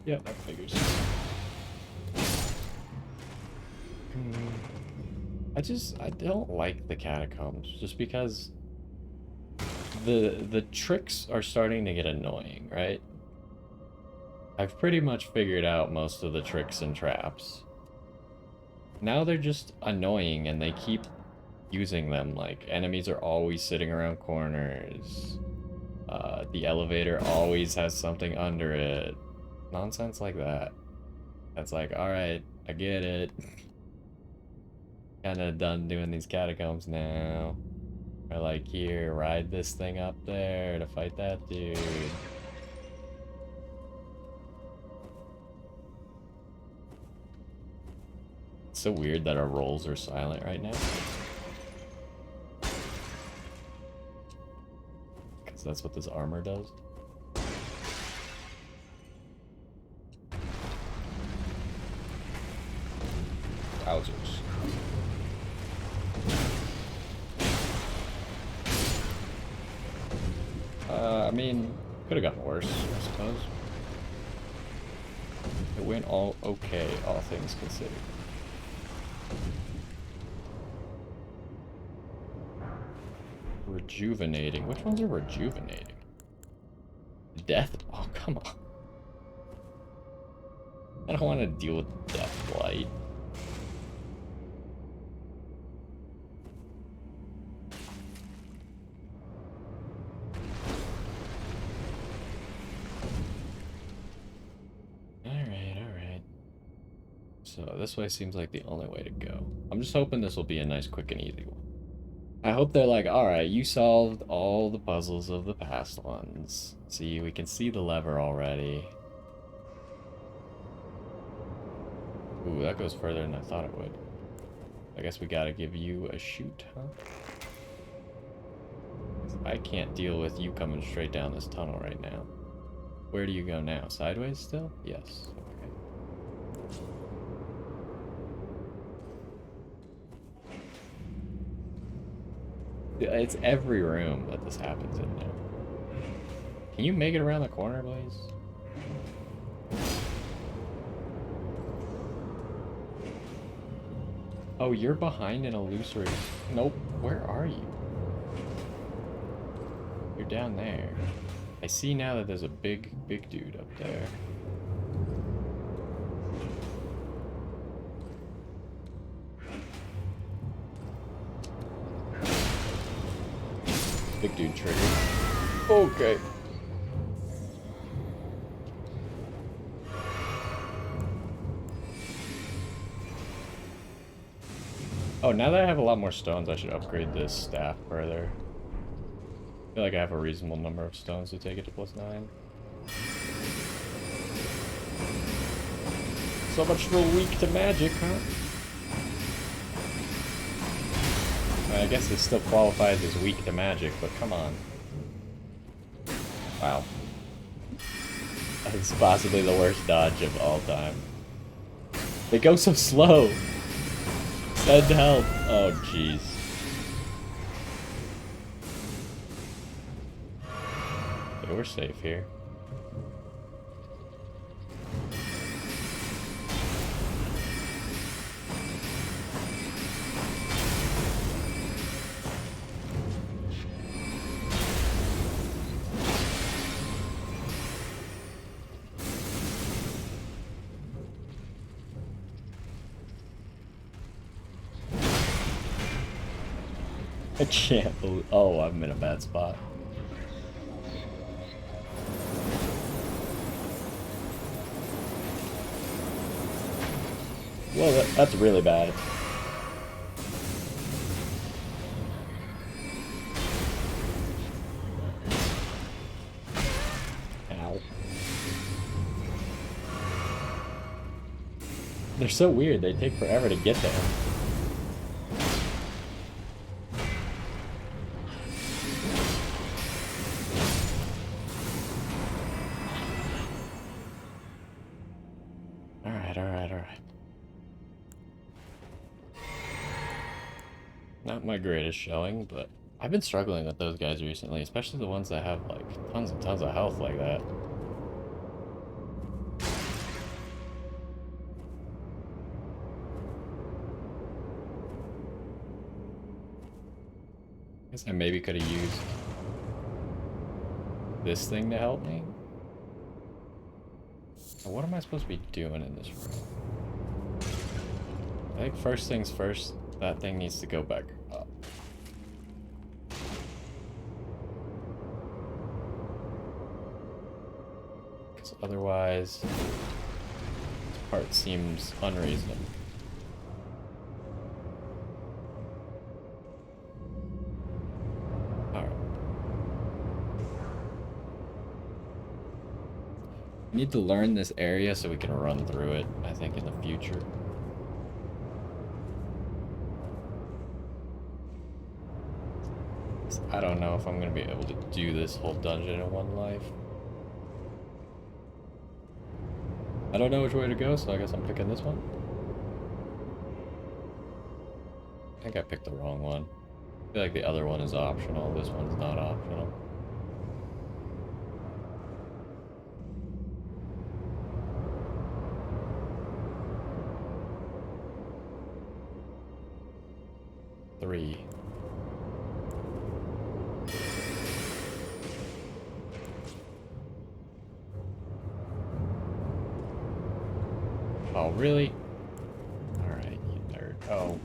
Yeah, that figures. I don't like the catacombs just because the tricks are starting to get annoying, right? I've pretty much figured out most of the tricks and traps. Now they're just annoying and they keep using them. Like, enemies are always sitting around corners. The elevator always has something under it. Nonsense like that. That's like, alright, I get it. Kinda done doing these catacombs now. Or like, here, ride this thing up there to fight that dude. It's so weird that our rolls are silent right now. Because that's what this armor does. Wowzers. I mean, could have gotten worse, I suppose. It went all okay, all things considered. Rejuvenating. Which ones are rejuvenating? Death? Oh, come on. I don't want to deal with death blight. Alright. So this way seems like the only way to go. I'm just hoping this will be a nice, quick, and easy one. I hope they're like, alright, you solved all the puzzles of the past ones. See, we can see the lever already. Ooh, that goes further than I thought it would. I guess we gotta give you a shoot, huh? I can't deal with you coming straight down this tunnel right now. Where do you go now? Sideways still? Yes. Okay. It's every room that this happens in now. Can you make it around the corner, please? Oh, you're behind an illusory... Nope. Where are you? You're down there. I see now that there's a big dude up there. Big dude triggered. Okay. Oh, now that I have a lot more stones, I should upgrade this staff further. I feel like I have a reasonable number of stones to take it to +9. So much for weak to magic, huh? I guess it still qualifies as weak to magic, but come on. Wow. That's possibly the worst dodge of all time. They go so slow! Send help! Oh, jeez. Okay, we're safe here. I can't believe... Oh, I'm in a bad spot. Whoa, that's really bad. Ow. They're so weird, they take forever to get there. Alright. Not my greatest showing, but I've been struggling with those guys recently, especially the ones that have like tons and tons of health like that. Guess I maybe could have used this thing to help me. What am I supposed to be doing in this room? I think first things first, that thing needs to go back up. Because otherwise, this part seems unreasonable. We need to learn this area so we can run through it, I think, in the future. I don't know if I'm going to be able to do this whole dungeon in one life. I don't know which way to go, so I guess I'm picking this one. I think I picked the wrong one. I feel like the other one is optional, this one's not optional. Three. Oh, really? Alright, you nerd. Oh.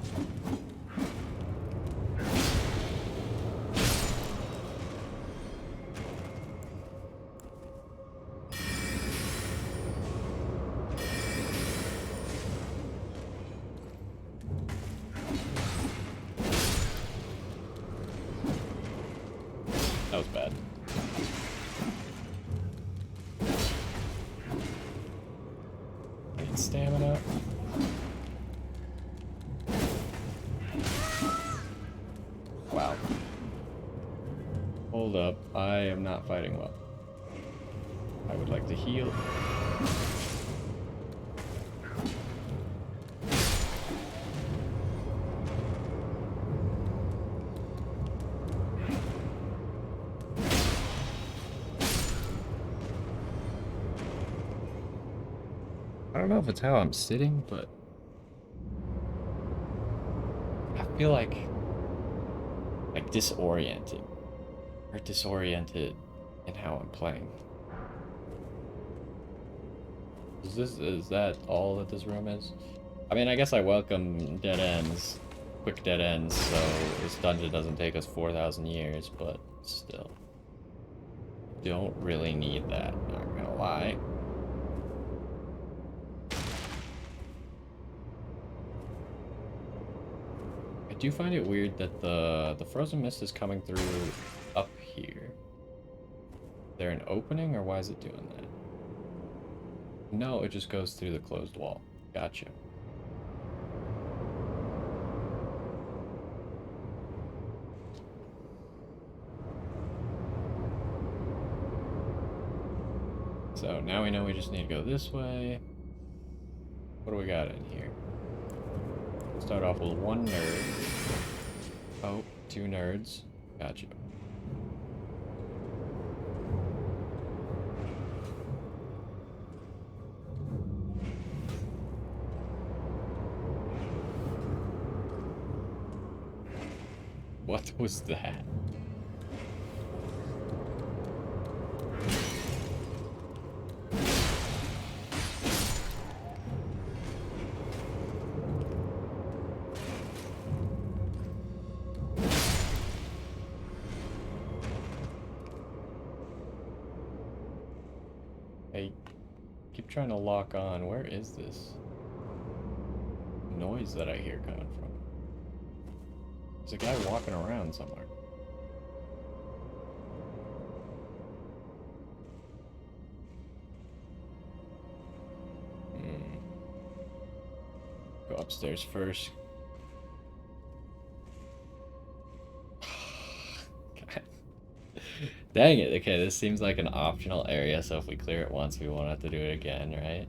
That was bad. I need stamina. Wow. Hold up. I am not fighting well. I would like to heal. I don't know if it's how I'm sitting, but I feel like disoriented in how I'm playing. Is that all that this room is? I mean, I guess I welcome dead ends, quick dead ends, so this dungeon doesn't take us 4,000 years, but still. Don't really need that, not gonna lie. I do find it weird that the frozen mist is coming through up here. Is there an opening, or why is it doing that? No, it just goes through the closed wall. Gotcha. So now we know we just need to go this way. What do we got in here? Start off with one nerd. Oh, two nerds. Gotcha. What was that? I keep trying to lock on. Where is this noise that I hear coming from? There's a guy walking around somewhere. Go upstairs first. God. Dang it. Okay, this seems like an optional area, so if we clear it once, we won't have to do it again, right?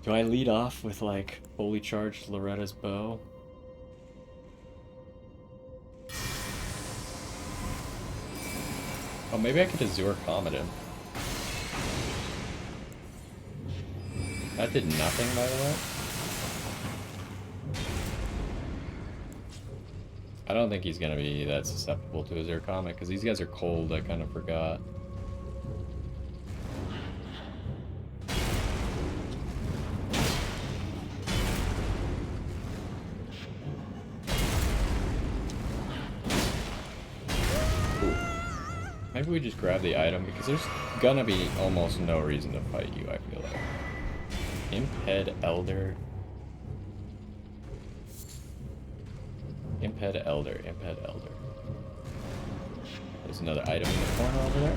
Do I lead off with, like, fully charged Loretta's bow? Oh, maybe I could Azure Comet him. That did nothing, by the way. I I don't think he's gonna be that susceptible to his Zircomic, because these guys are cold, I kind of forgot. Maybe we just grab the item, because there's gonna be almost no reason to fight you, I feel like. Imped Elder. Imped Elder, Imped Elder. There's another item in the corner over there.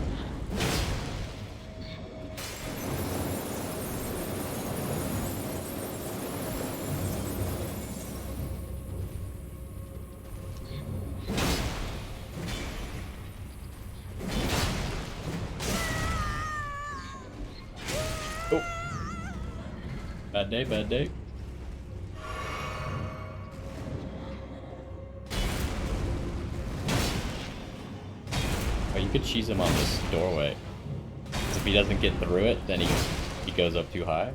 Oh! Bad day, bad day. Oh, you could cheese him on this doorway. If he doesn't get through it, then he goes up too high.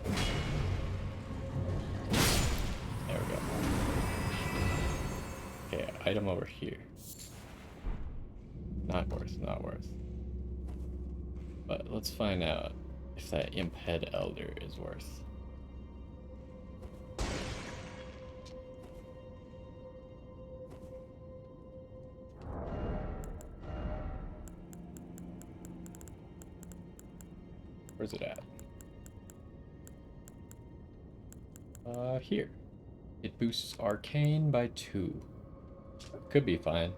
There we go. Okay, item over here. Not worth, not worth. But let's find out if that Imped Elder is worth. Where's it at? Here. It boosts Arcane by 2. Could be fine.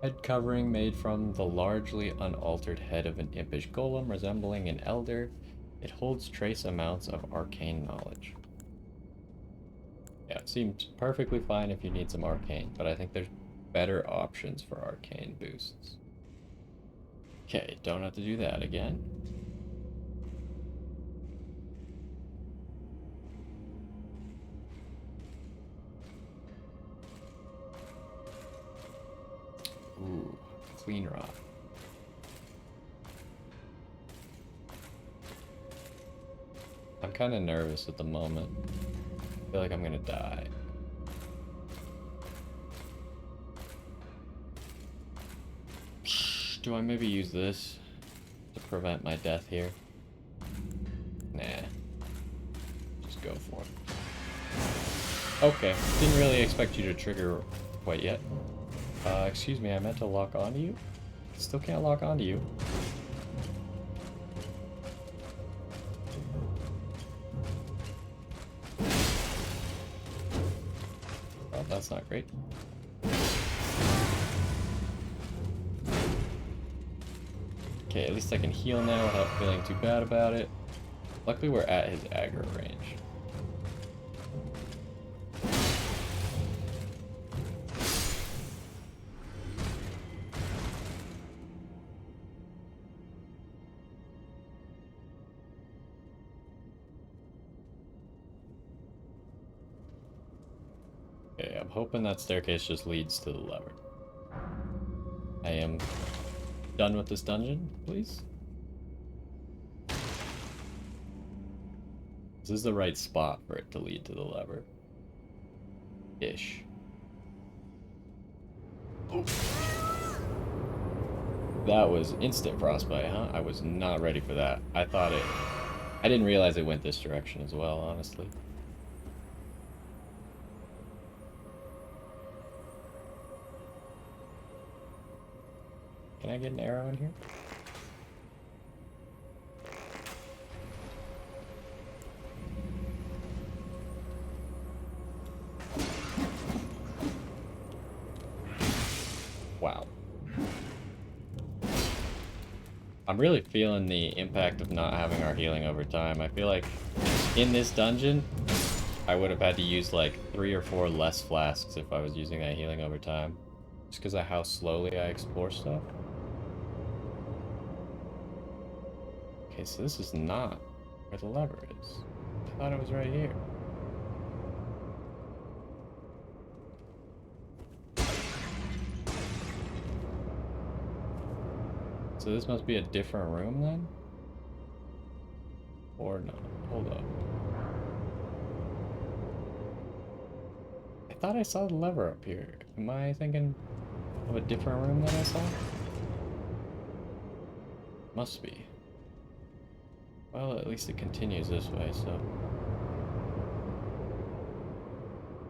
Head covering made from the largely unaltered head of an impish golem resembling an elder. It holds trace amounts of arcane knowledge. Yeah, it seems perfectly fine if you need some arcane, but I think there's better options for arcane boosts. Okay, don't have to do that again. Ooh, clean rock. I'm kind of nervous at the moment. I feel like I'm gonna die. Do I maybe use this to prevent my death here? Nah. Just go for it. Okay, didn't really expect you to trigger quite yet. Excuse me, I meant to lock onto you? Still can't lock onto you. Well, that's not great. Okay, at least I can heal now without feeling too bad about it. Luckily we're at his aggro range. Okay, I'm hoping that staircase just leads to the lever. I am done with this dungeon, please. This is the right spot for it to lead to the lever. Ish. Oh. That was instant frostbite, huh? I was not ready for that. I didn't realize it went this direction as well, honestly. Can I get an arrow in here? Wow. I'm really feeling the impact of not having our healing over time. I feel like in this dungeon, I would have had to use like 3 or 4 less flasks if I was using that healing over time. Just because of how slowly I explore stuff. Okay, so this is not where the lever is. I thought it was right here. So this must be a different room then? Or no? Hold up. I thought I saw the lever up here. Am I thinking of a different room than I saw? Must be. Well, at least it continues this way, so...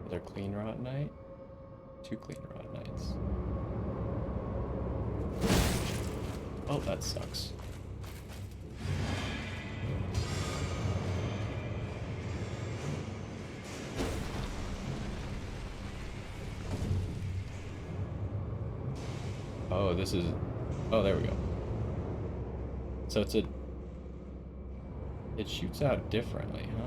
Another clean rot night? 2 clean rot nights. Oh, that sucks. Oh, this is... Oh, there we go. So it's a... It shoots out differently, huh?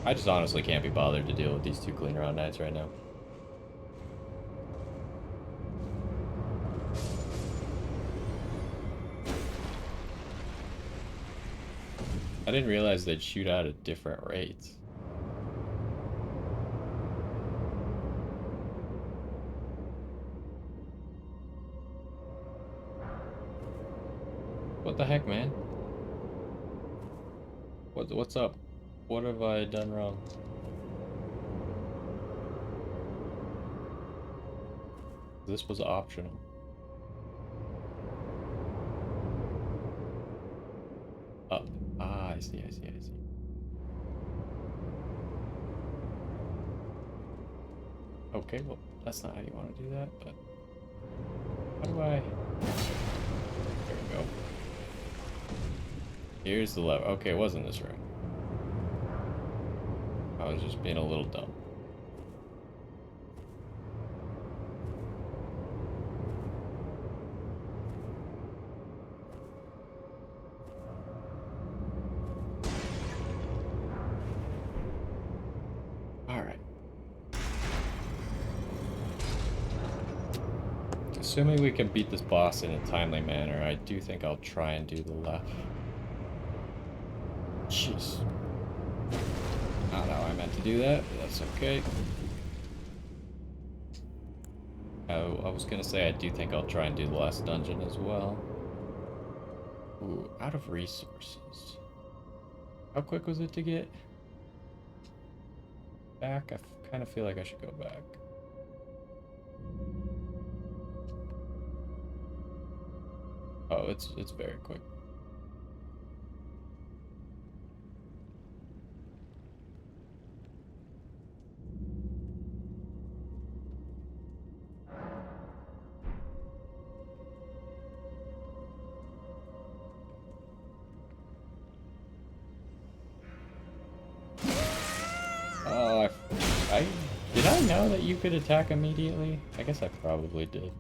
I just honestly can't be bothered to deal with these 2 clean round nights right now. I didn't realize they'd shoot out at different rates. What the heck, man? What's up? What have I done wrong? This was optional. Up. Ah, I see, I see, I see. Okay, well, that's not how you want to do that, but... How do I... There we go. Here's the lever. Okay, it was in this room. I was just being a little dumb. Alright. Assuming we can beat this boss in a timely manner, I do think I'll try and do the left. Jeez. Not how I meant to do that, but that's okay. I was gonna say I do think I'll try and do the last dungeon as well. Ooh, out of resources. How quick was it to get back? I kind of feel like I should go back. Oh, it's very quick. Oh, did I know that you could attack immediately? I guess I probably did.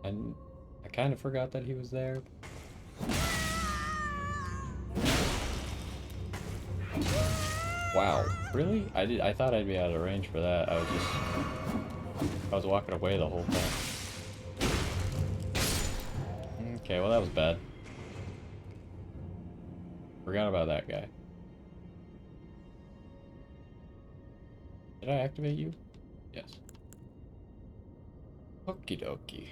And I kind of forgot that he was there. Wow, really? I thought I'd be out of range for that. I was walking away the whole time. Okay, well that was bad. Forgot about that guy. Did I activate you? Yes. Okie dokie.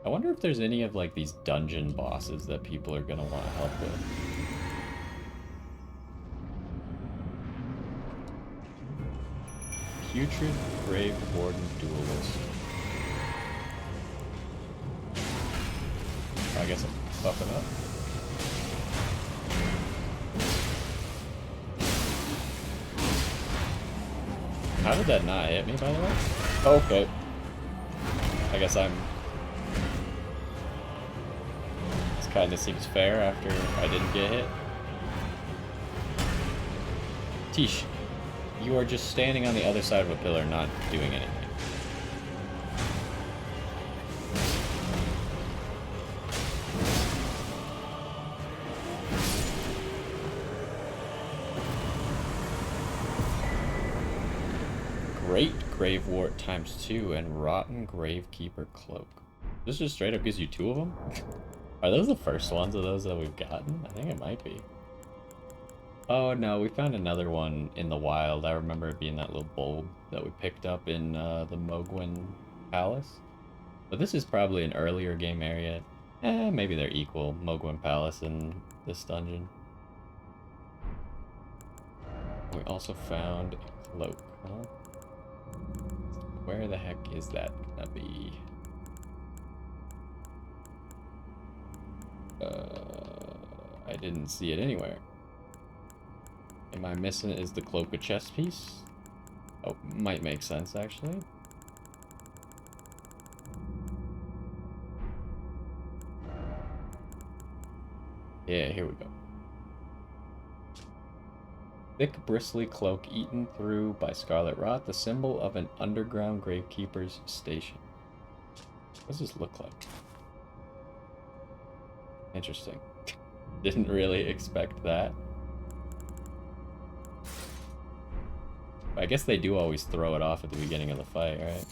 I wonder if there's any of like these dungeon bosses that people are gonna want help with. Putrid Grave Warden Duelist. I guess I'm fucking up. How did that not hit me, by the way? Okay. I guess I'm... This kind of seems fair after I didn't get hit. Tish, you are just standing on the other side of a pillar, not doing anything. Great Gravewort ×2 and Rotten Gravekeeper Cloak. This just straight up gives you 2 of them? Are those the first ones of those that we've gotten? I think it might be. Oh no, we found another one in the wild. I remember it being that little bulb that we picked up in the Mogwin Palace. But this is probably an earlier game area Maybe they're equal. Mogwin Palace and this dungeon. We also found a cloak, huh? Where the heck is that gonna be? I didn't see it anywhere. Am I missing it? Is the cloak a chest piece? Oh, might make sense actually. Yeah, here we go. Thick, bristly cloak eaten through by scarlet rot, the symbol of an underground gravekeeper's station. What does this look like? Interesting. Didn't really expect that. I guess they do always throw it off at the beginning of the fight, right?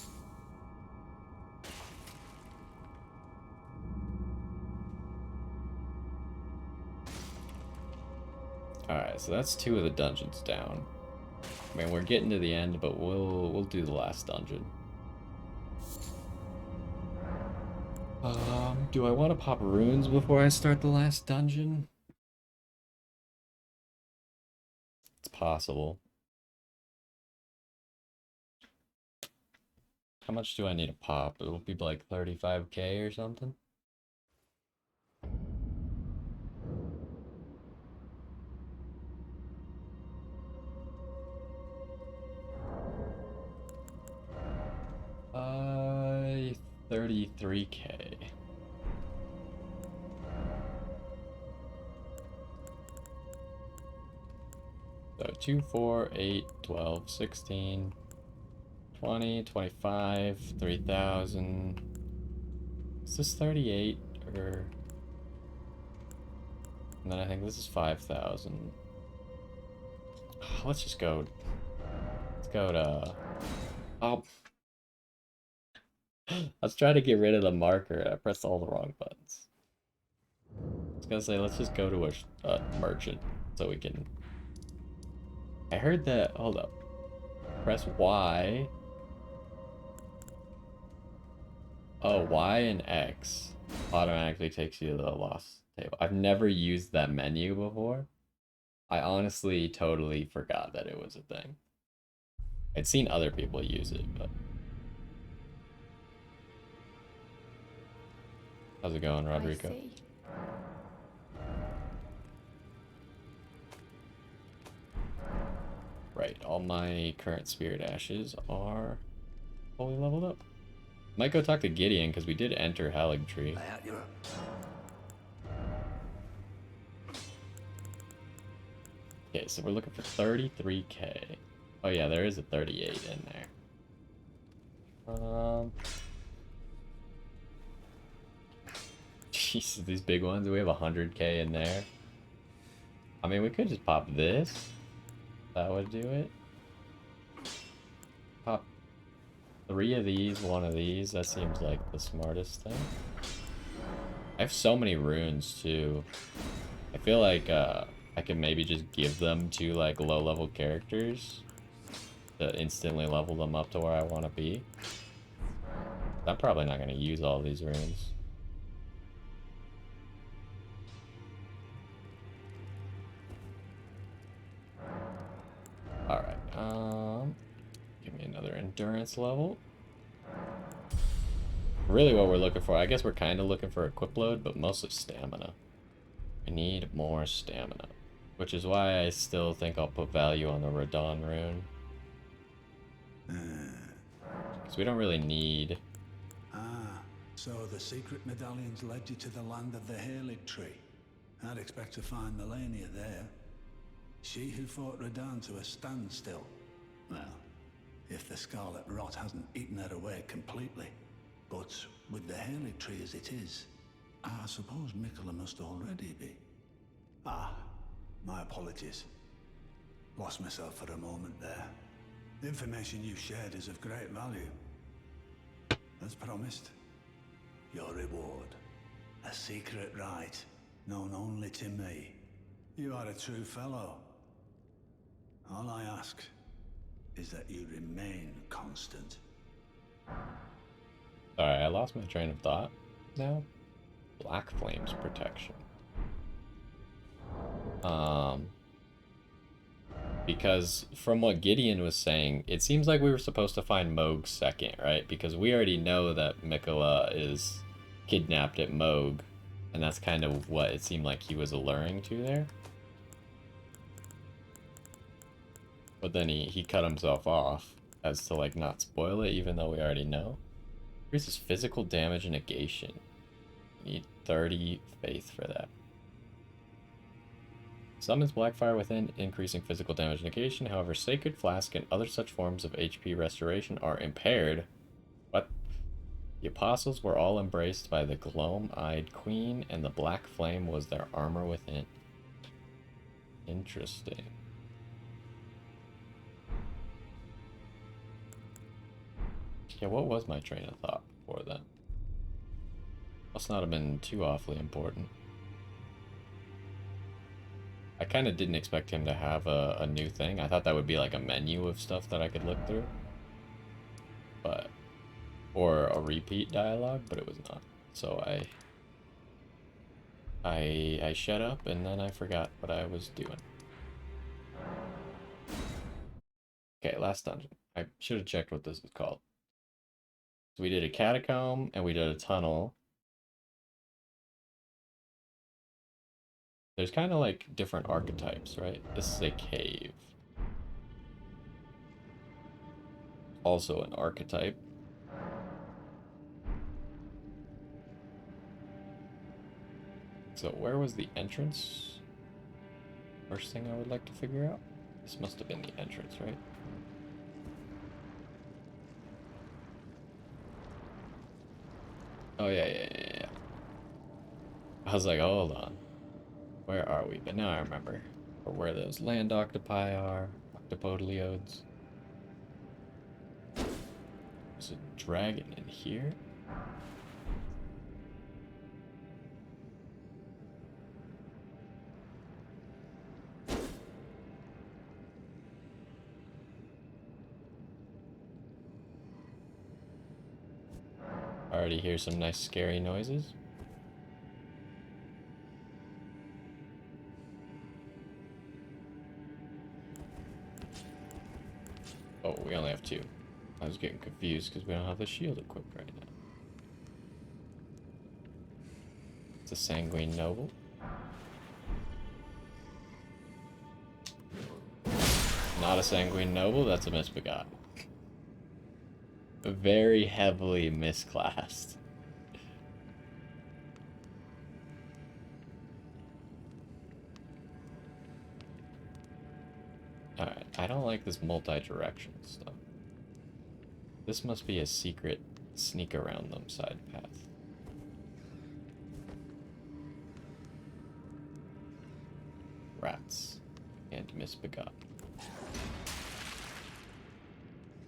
Alright, so that's 2 of the dungeons down. I mean, we're getting to the end, but we'll do the last dungeon. Do I want to pop runes before I start the last dungeon? It's possible. How much do I need to pop? It'll be like 35k or something. Uh, 33k. So 2, 4, 8, 12, 16, 20, 25, 3,000. Is this 38 or... And then I think this is 5,000. Let's just go. Let's go to... Oh. I was trying to get rid of the marker and I pressed all the wrong buttons. I was gonna say, let's just go to a merchant so we can... I heard that... Hold up. Press Y. Oh, Y and X automatically takes you to the lost table. I've never used that menu before. I honestly totally forgot that it was a thing. I'd seen other people use it, but... How's it going, Rodrigo? Right, all my current spirit ashes are fully leveled up. Might go talk to Gideon, because we did enter Haligtree. Okay, so we're looking for 33k. Oh yeah, there is a 38 in there. Jesus, these big ones. We have 100k in there. I mean, we could just pop this. That would do it. Pop 3 of these, 1 of these. That seems like the smartest thing. I have so many runes too. I feel like I can maybe just give them to like low-level characters to instantly level them up to where I want to be. I'm probably not going to use all these runes. Alright, give me another endurance level. Really what we're looking for, I guess we're kind of looking for equip load, but mostly stamina. I need more stamina, which is why I still think I'll put value on the Radon rune. Because we don't really need... So the secret medallions led you to the land of the Halig tree. I'd expect to find Melania there. She who fought Radon to a standstill. Well, if the scarlet rot hasn't eaten her away completely. But with the Halig tree as it is, I suppose Mikola must already be. My apologies. Lost myself for a moment there. The information you shared is of great value. As promised, your reward. A secret rite, known only to me. You are a true fellow. All I ask is that you remain constant. Alright, I lost my train of thought now. Black Flame's protection. Um, because from what Gideon was saying, it seems like we were supposed to find Moog second, right? Because we already know that Mikola is kidnapped at Moog, and that's kind of what it seemed like he was alluring to there. But then he cut himself off as to like not spoil it, even though we already know. Increases physical damage and negation. You need 30 faith for that. Summons Blackfire within, increasing physical damage and negation. However, Sacred Flask and other such forms of HP restoration are impaired. What? The apostles were all embraced by the Gloam-Eyed Queen, and the Black Flame was their armor within. Interesting. Yeah, what was my train of thought before that? Must not have been too awfully important. I kind of didn't expect him to have a new thing. I thought that would be like a menu of stuff that I could look through. But... or a repeat dialogue, but it was not. So I shut up and then I forgot what I was doing. Okay, last dungeon. I should have checked what this is called. So we did a catacomb and we did a tunnel. There's kind of like different archetypes, right? This is a cave. Also an archetype. So where was the entrance? First thing I would like to figure out. This must have been the entrance, right? Oh, yeah. I was like, hold on. Where are we? But now I remember. Or where those land octopi are. Octopodiliodes. There's a dragon in here. I already hear some nice scary noises. Oh, we only have two. I was getting confused because we don't have the shield equipped right now. It's a Sanguine Noble. Not a Sanguine Noble, that's a Misbegotten. Very heavily misclassed. Alright, I don't like this multi-directional stuff. This must be a secret sneak around them side path. Rats and Misbegotten.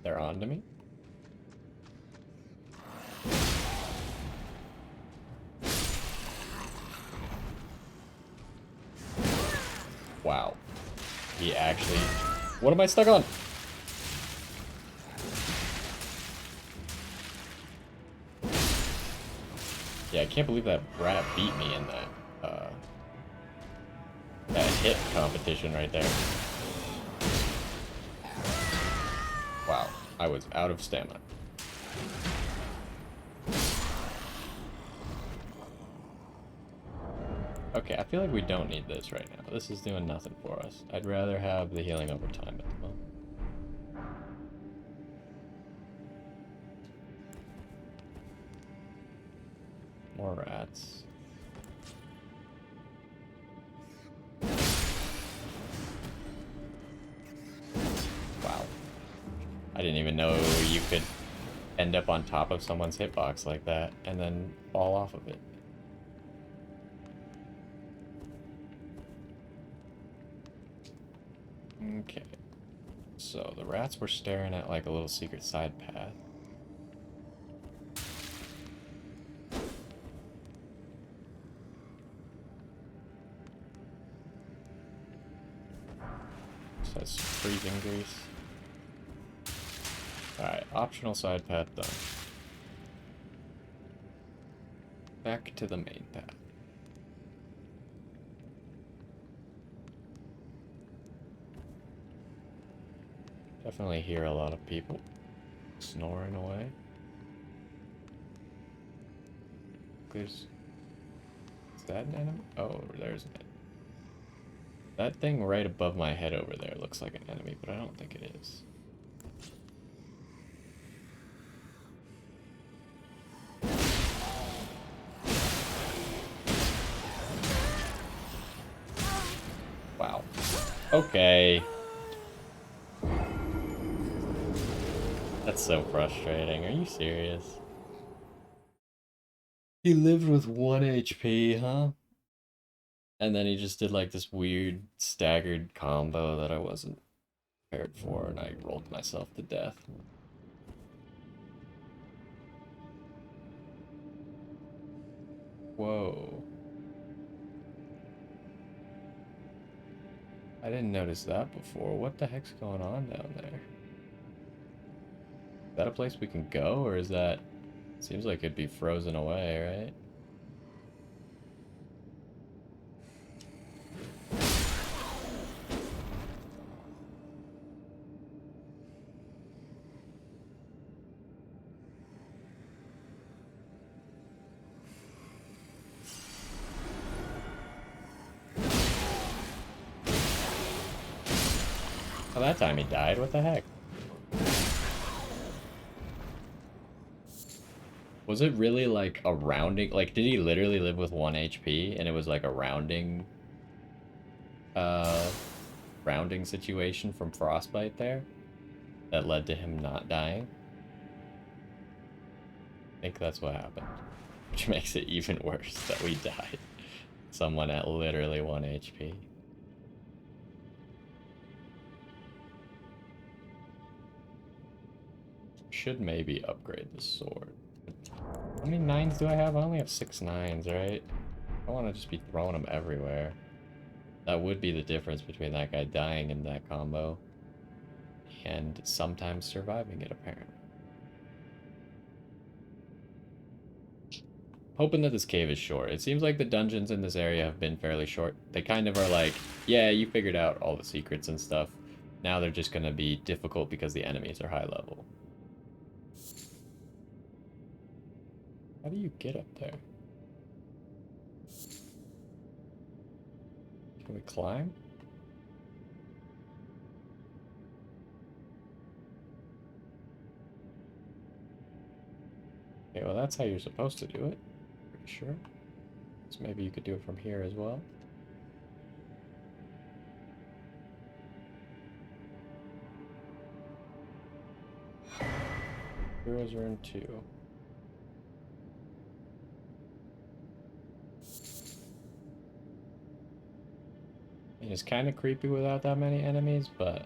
They're on to me. Wow. He actually... What am I stuck on? Yeah, I can't believe that rat beat me in that hit competition right there. Wow, I was out of stamina. Okay, I feel like we don't need this right now. This is doing nothing for us. I'd rather have the healing over time at the moment. More rats. Wow. I didn't even know you could end up on top of someone's hitbox like that and then fall off of it. Okay. So the rats were staring at like a little secret side path. Says freezing grease. Alright, optional side path done. Back to the main path. Definitely hear a lot of people snoring away. Is that an enemy? Oh, there's an enemy. That thing right above my head over there looks like an enemy, but I don't think it is. Wow. Okay. That's so frustrating. Are you serious? He lived with 1 HP, huh? And then he just did like this weird staggered combo that I wasn't prepared for, and I rolled myself to death. Whoa. I didn't notice that before. What the heck's going on down there? Is that a place we can go, or is that... Seems like it'd be frozen away, right? Oh, that time he died? What the heck? Was it really like a rounding? Like, did he literally live with 1 HP and it was like a rounding rounding situation from frostbite there that led to him not dying? I think that's what happened, which makes it even worse that we died. Someone at literally 1 HP. Should maybe upgrade the sword. How many 9s do I have? I only have 6 9s, right? I want to just be throwing them everywhere. That would be the difference between that guy dying in that combo and sometimes surviving it, apparently. Hoping that this cave is short. It seems like the dungeons in this area have been fairly short. They kind of are like, yeah, you figured out all the secrets and stuff. Now they're just going to be difficult because the enemies are high level. How do you get up there? Can we climb? Okay, well that's how you're supposed to do it. Pretty sure. So maybe you could do it from here as well. Heroes are in 2. It's kind of creepy without that many enemies, but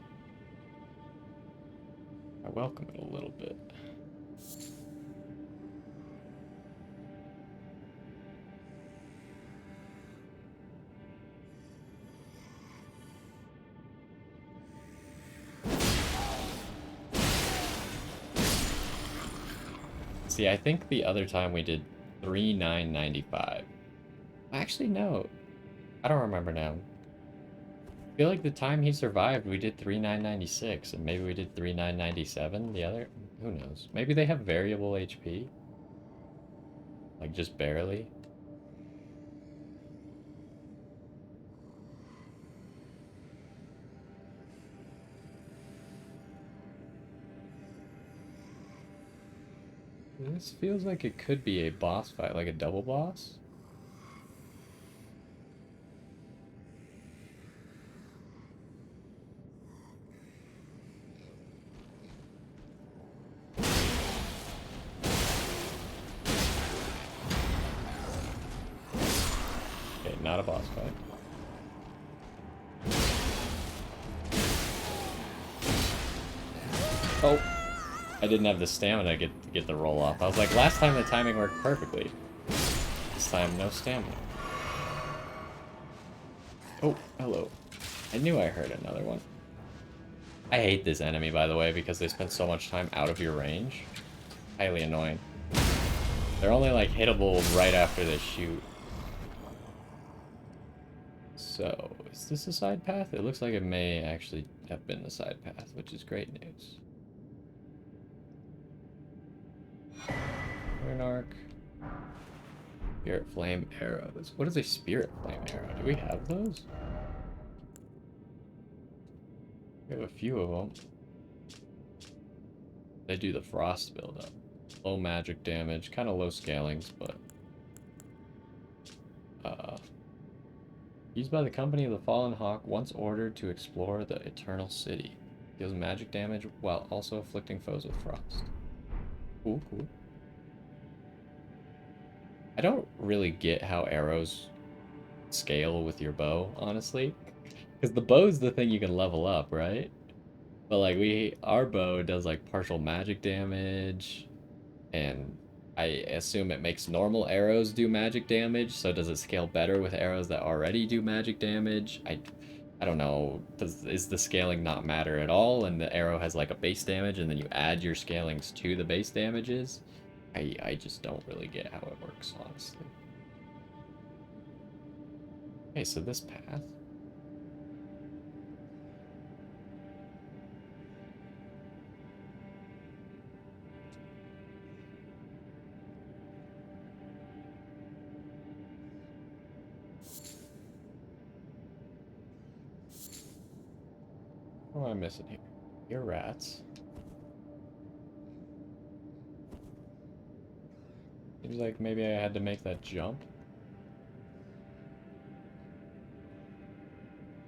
I welcome it a little bit. See, I think the other time we did 3,995. Actually, no. I don't remember now. I feel like the time he survived, we did 3,996, and maybe we did 3,997 the other... Who knows? Maybe they have variable HP? Like, just barely? This feels like it could be a boss fight, like a double boss. Okay, not a boss fight. Oh! I didn't have the stamina to get the roll off. I was like, last time the timing worked perfectly. This time, no stamina. Oh, hello. I knew I heard another one. I hate this enemy, by the way, because they spend so much time out of your range. Highly annoying. They're only like hittable right after they shoot. So, is this a side path? It looks like it may actually have been the side path, which is great news. Iron Arc. Spirit Flame Arrows. What is a Spirit Flame Arrow? Do we have those? We have a few of them. They do the frost buildup. Low magic damage, kind of low scalings, but used by the company of the Fallen Hawk, once ordered to explore the Eternal City. Deals magic damage while also afflicting foes with frost. Cool, cool. I don't really get how arrows scale with your bow, honestly. Because the bow's the thing you can level up, right? But like our bow does like partial magic damage, and I assume it makes normal arrows do magic damage, so does it scale better with arrows that already do magic damage? I don't know. Is the scaling not matter at all, and the arrow has like a base damage, and then you add your scalings to the base damages? I just don't really get how it works, honestly. Okay, so this path. What am I missing here? You're rats. Seems like maybe I had to make that jump.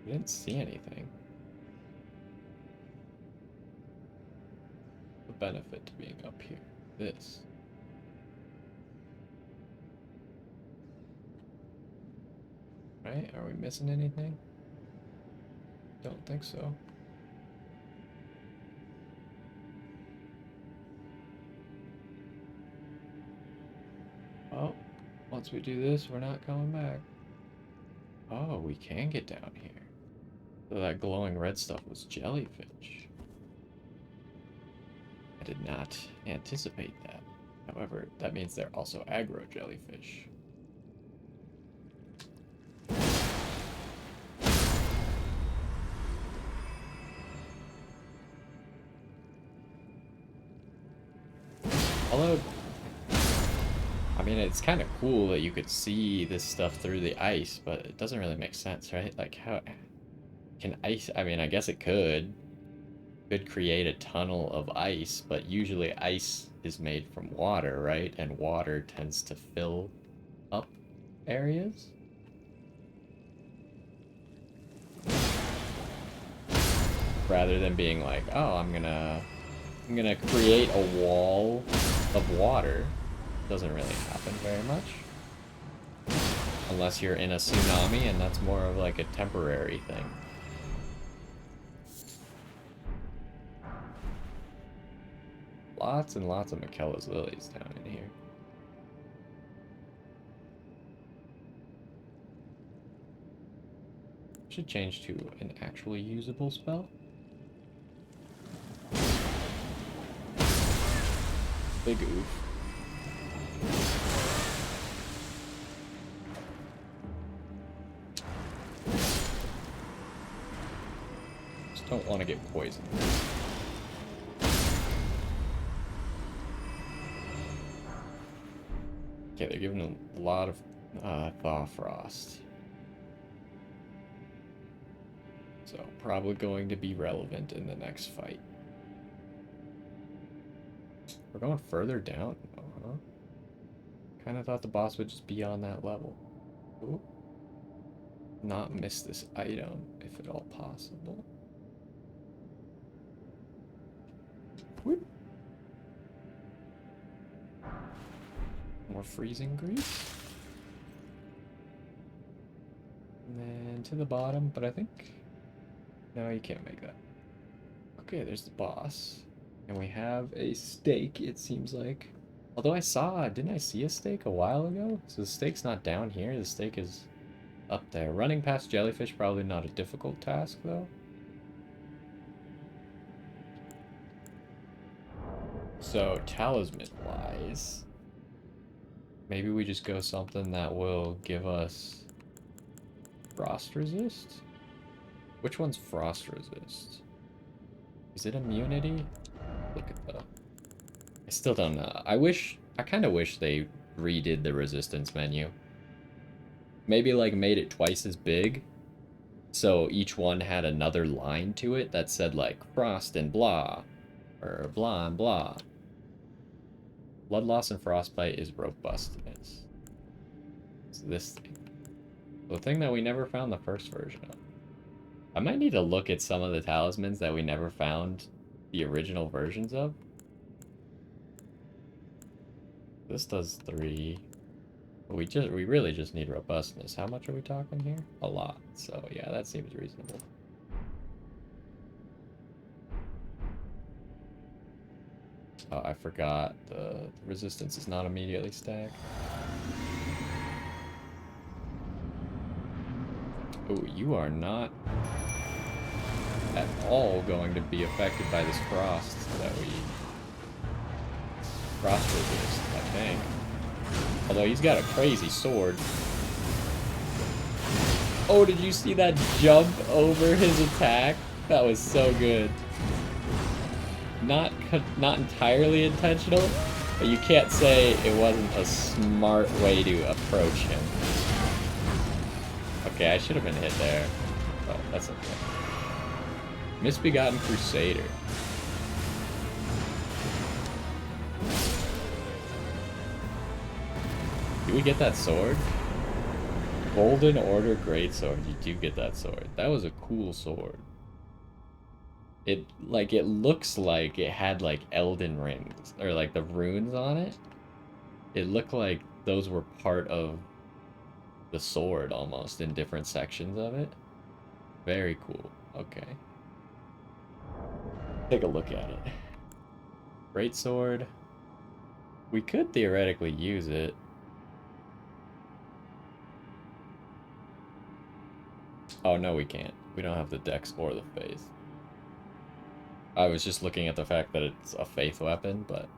I didn't see anything. The benefit to being up here. This. Right? Are we missing anything? Don't think so. Oh, once we do this, we're not coming back. Oh, we can get down here. So that glowing red stuff was jellyfish. I did not anticipate that. However, that means they're also aggro jellyfish. Although, I mean, it's kind of cool that you could see this stuff through the ice, but it doesn't really make sense, right? Like, how can ice... I mean, I guess it could. Could create a tunnel of ice, but usually ice is made from water, right? And water tends to fill up areas. Rather than being like, oh, I'm gonna create a wall of water. Doesn't really happen very much. Unless you're in a tsunami, and that's more of like a temporary thing. Lots and lots of Michaela's lilies down in here. Should change to an actually usable spell. Big oof. Just don't want to get poisoned. Okay, they're giving a lot of Thaw Frost. So, probably going to be relevant in the next fight. We're going further down, huh? Kind of thought the boss would just be on that level. Ooh. Not miss this item, if at all possible. Whoop. More freezing grease. And then to the bottom, but I think... No, you can't make that. Okay, there's the boss. And we have a stake, it seems like. Although didn't I see a stake a while ago? So the stake's not down here, the stake is up there. Running past jellyfish, probably not a difficult task, though. So, talisman-wise... Maybe we just go something that will give us frost resist? Which one's frost resist? Is it immunity? Look at the... I still don't know. I kind of wish they redid the resistance menu. Maybe like made it twice as big, so each one had another line to it that said like frost and blah, or blah and blah. Blood loss and frostbite is robustness. It's this thing. The thing that we never found the first version of. I might need to look at some of the talismans that we never found the original versions of. This does 3. We really just need robustness. How much are we talking here? A lot. So yeah, that seems reasonable. Oh, I forgot the resistance is not immediately stacked. Oh, you are not at all going to be affected by this frost that we frost resist, I think. Although he's got a crazy sword. Oh, did you see that jump over his attack? That was so good. Not entirely intentional, but you can't say it wasn't a smart way to approach him. Okay, I should have been hit there, but that's okay. Misbegotten Crusader. Do we get that sword? Golden Order Greatsword. You do get that sword. That was a cool sword. It looks like it had like Elden Rings or like the runes on it. It looked like those were part of the sword almost in different sections of it. Very cool. Okay. Take a look at it. Greatsword. We could theoretically use it. Oh no, we can't. We don't have the dex or the faith. I was just looking at the fact that it's a faith weapon, but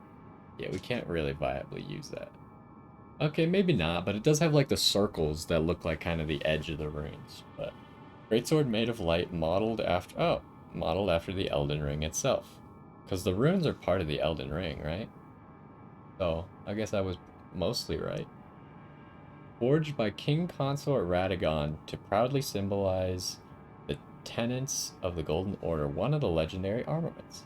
yeah, we can't really viably use that. Okay, maybe not, but it does have like the circles that look like kind of the edge of the runes. But greatsword made of light, modeled after the Elden Ring itself, because the runes are part of the Elden Ring, right? So I guess I was mostly right. Forged by King Consort Radagon to proudly symbolize the tenets of the Golden Order, one of the legendary armaments.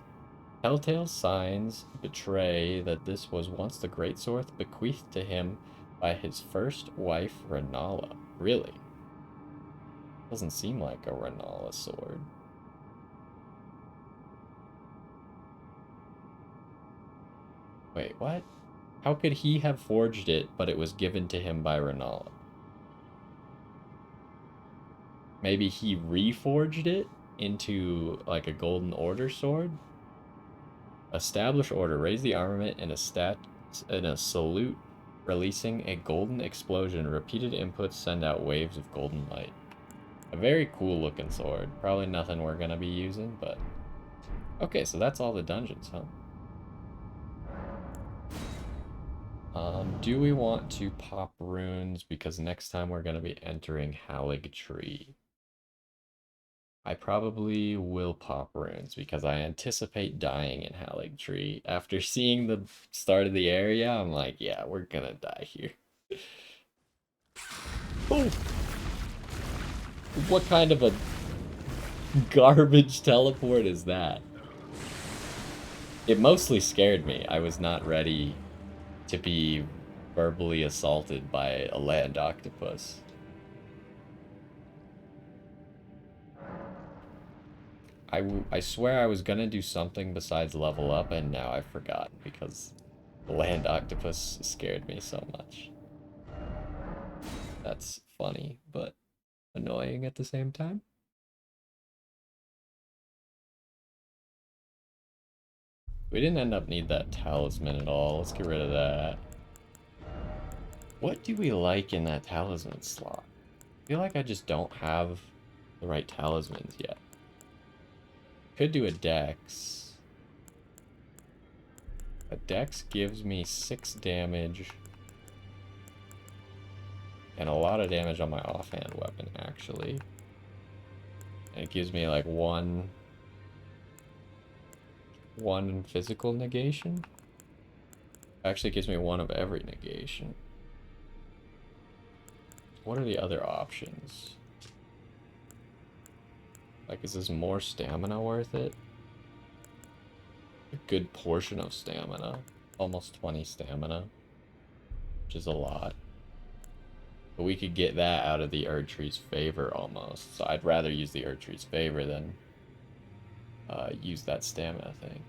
Telltale signs betray that this was once the greatsword bequeathed to him by his first wife, Renala. Really? Doesn't seem like a Renala sword. Wait, what? How could he have forged it, but it was given to him by Renala? Maybe he reforged it into like a Golden Order sword? Establish order. Raise the armament in a salute, releasing a golden explosion. Repeated inputs send out waves of golden light. A very cool looking sword. Probably nothing we're gonna be using, but okay, so that's all the dungeons, huh? Do we want to pop runes? Because next time we're gonna be entering Haligtree. I probably will pop runes because I anticipate dying in Haligtree. After seeing the start of the area, I'm like, yeah, we're gonna die here. Oh! What kind of a garbage teleport is that? It mostly scared me. I was not ready to be verbally assaulted by a land octopus. I swear I was gonna do something besides level up, and now I've forgotten because the land octopus scared me so much. That's funny, but annoying at the same time. We didn't end up need that talisman at all. Let's get rid of that. What do we like in that talisman slot? I feel like I just don't have the right talismans yet. Could do a dex. A dex gives me 6 damage And a lot of damage on my offhand weapon, actually. And it gives me like one physical negation. Actually, it gives me one of every negation. What are the other options? Like, is this more stamina worth it? A good portion of stamina. Almost 20 stamina. Which is a lot. But we could get that out of the Erdtree's favor almost. So I'd rather use the Erdtree's favor than use that stamina thing.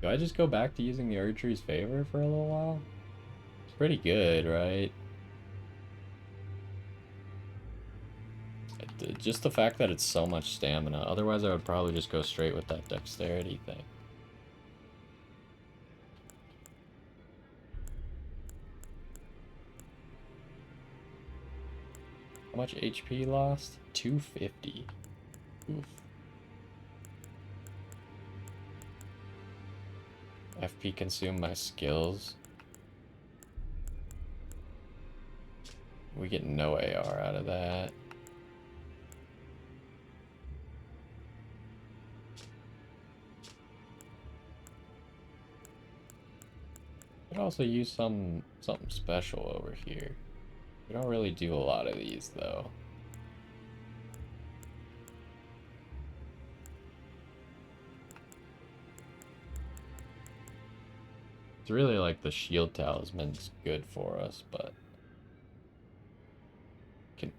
Do I just go back to using the Erdtree's favor for a little while? It's pretty good, right? Just the fact that it's so much stamina. Otherwise, I would probably just go straight with that dexterity thing. How much HP lost? 250. Oof. FP consume my skills. We get no AR out of that. Could also use something special over here. We don't really do a lot of these though. It's really like the shield talisman's good for us, but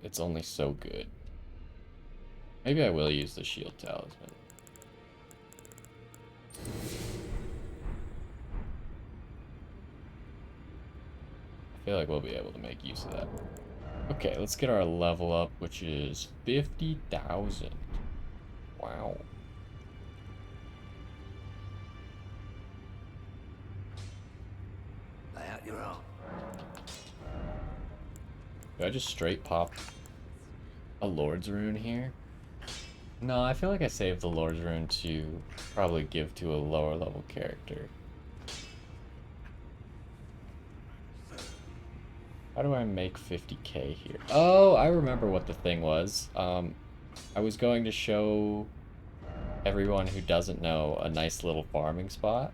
it's only so good. Maybe I will use the shield talisman. I feel like we'll be able to make use of that. Okay, let's get our level up, which is 50,000. Wow. Lay out your arm. Do I just straight pop a Lord's Rune here? No, I feel like I saved the Lord's Rune to probably give to a lower level character. How do I make 50k here? Oh, I remember what the thing was. I was going to show everyone who doesn't know a nice little farming spot.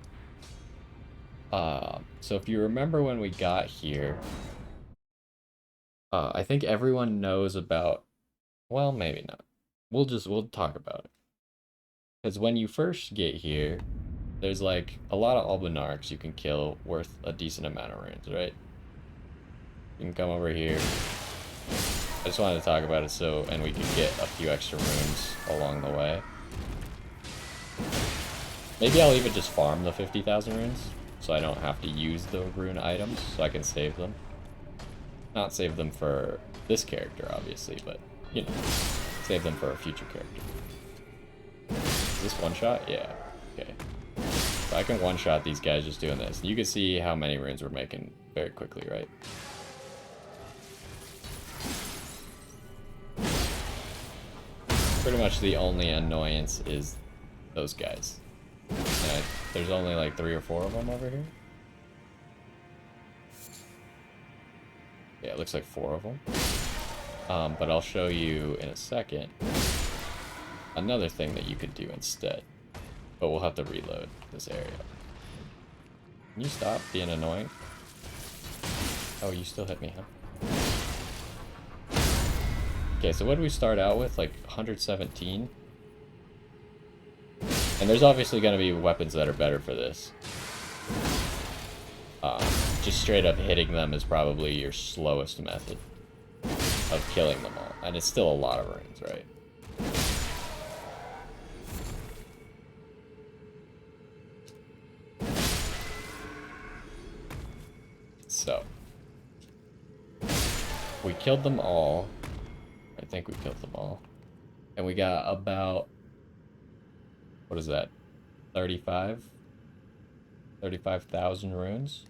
So if you remember when we got here, I think everyone knows about, well, maybe not. We'll talk about it. Because when you first get here, there's like a lot of Albinarchs you can kill worth a decent amount of runes, right? You can come over here. I just wanted to talk about it and we can get a few extra runes along the way. Maybe I'll even just farm the 50,000 runes, so I don't have to use the rune items, so I can save them. Not save them for this character, obviously, but, you know, save them for a future character. Is this one-shot? Yeah, okay. So I can one-shot these guys just doing this. You can see how many runes we're making very quickly, right? Pretty much the only annoyance is those guys. And there's only like 3 or 4 of them over here. Yeah, it looks like 4 of them. But I'll show you in a second another thing that you could do instead. But we'll have to reload this area. Can you stop being annoying? Oh, you still hit me, huh? Okay, so what do we start out with? Like 117? And there's obviously going to be weapons that are better for this. Just straight up hitting them is probably your slowest method of killing them all. And it's still a lot of runes, right? So. We killed them all. I think we killed them all. And we got about, what is that? 35,000 runes.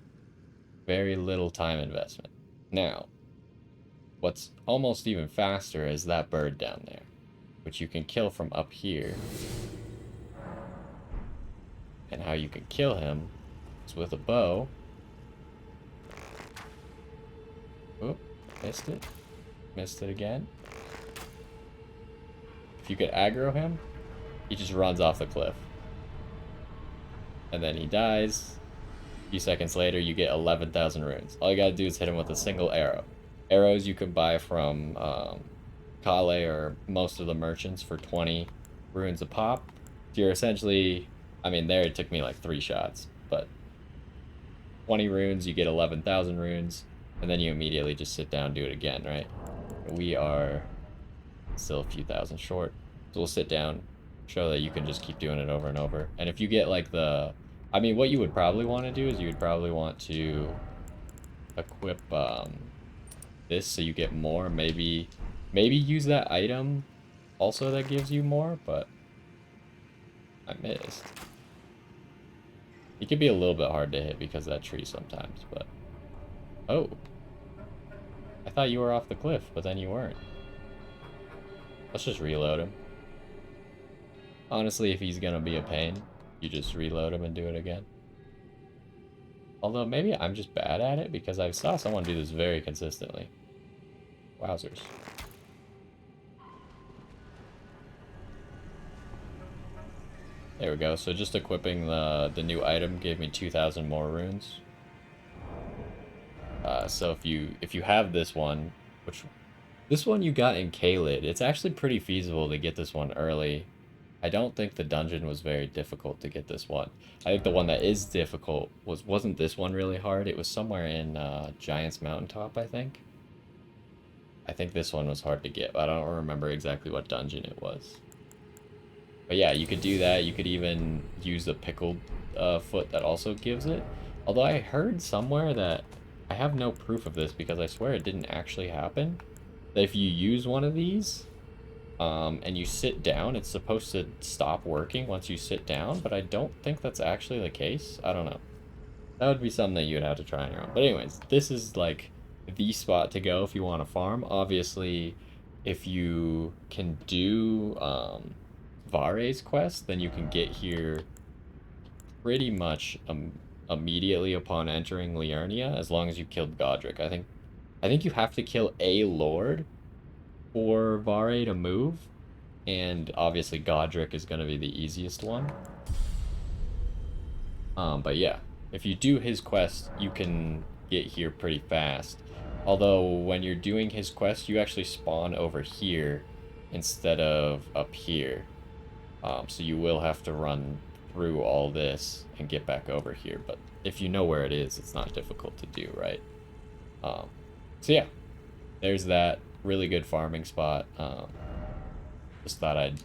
Very little time investment. Now, what's almost even faster is that bird down there, which you can kill from up here. And how you can kill him is with a bow. Oh, missed it. Missed it again. If you could aggro him, he just runs off the cliff. And then he dies. A few seconds later, you get 11,000 runes. All you gotta do is hit him with a single arrow. Arrows you can buy from Kale or most of the merchants for 20 runes a pop. So you're essentially, I mean, there it took me like 3 shots, but 20 runes, you get 11,000 runes, and then you immediately just sit down and do it again, right? We are still a few thousand short. So we'll sit down, show that you can just keep doing it over and over. And if you get like the, I mean, what you would probably want to do is you would probably want to equip this so you get more. Maybe use that item also that gives you more, but I missed. He could be a little bit hard to hit because of that tree sometimes, but oh, I thought you were off the cliff, but then you weren't. Let's just reload him. Honestly, if he's gonna be a pain, you just reload him and do it again. Although maybe I'm just bad at it because I saw someone do this very consistently. Wowzers. There we go. So just equipping the new item gave me 2,000 more runes. So if you have this one, which this one you got in Kaled, it's actually pretty feasible to get this one early. I don't think the dungeon was very difficult to get this one. I think the one that is difficult wasn't this one really hard. It was somewhere in Giant's Mountaintop, I think. I think this one was hard to get, but I don't remember exactly what dungeon it was. But yeah, you could do that. You could even use the pickled foot that also gives it. Although I heard somewhere that, I have no proof of this because I swear it didn't actually happen, that if you use one of these, and you sit down, it's supposed to stop working once you sit down, but I don't think that's actually the case. I don't know. That would be something that you'd have to try on your own. But anyways, this is like the spot to go if you want to farm. Obviously, if you can do Vare's quest, then you can get here pretty much immediately upon entering Liurnia, as long as you killed Godric. I think you have to kill a lord for Vare to move, and obviously Godric is going to be the easiest one. But yeah, if you do his quest, you can get here pretty fast. Although when you're doing his quest, you actually spawn over here instead of up here. So you will have to run through all this and get back over here. But if you know where it is, it's not difficult to do, right? So yeah, there's that really good farming spot. Just thought I'd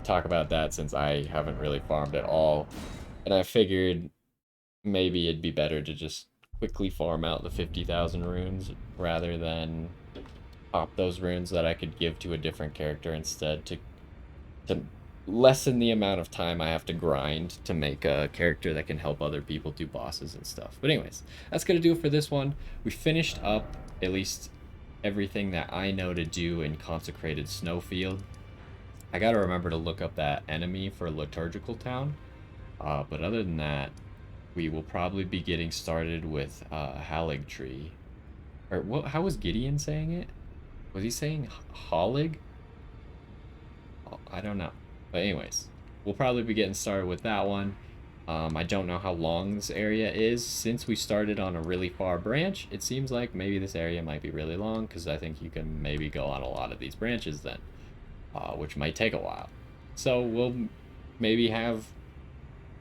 talk about that since I haven't really farmed at all. And I figured maybe it'd be better to just quickly farm out the 50,000 runes rather than pop those runes that I could give to a different character instead to lessen the amount of time I have to grind to make a character that can help other people do bosses and stuff. But anyways, that's going to do it for this one. We finished up at least everything that I know to do in Consecrated Snowfield. I got to remember to look up that enemy for Liturgical Town. But other than that, we will probably be getting started with Haligtree. Or what? How was Gideon saying it? Was he saying Halig? I don't know. But anyways, we'll probably be getting started with that one. I don't know how long this area is. Since we started on a really far branch, it seems like maybe this area might be really long, because I think you can maybe go on a lot of these branches then, which might take a while. So we'll maybe have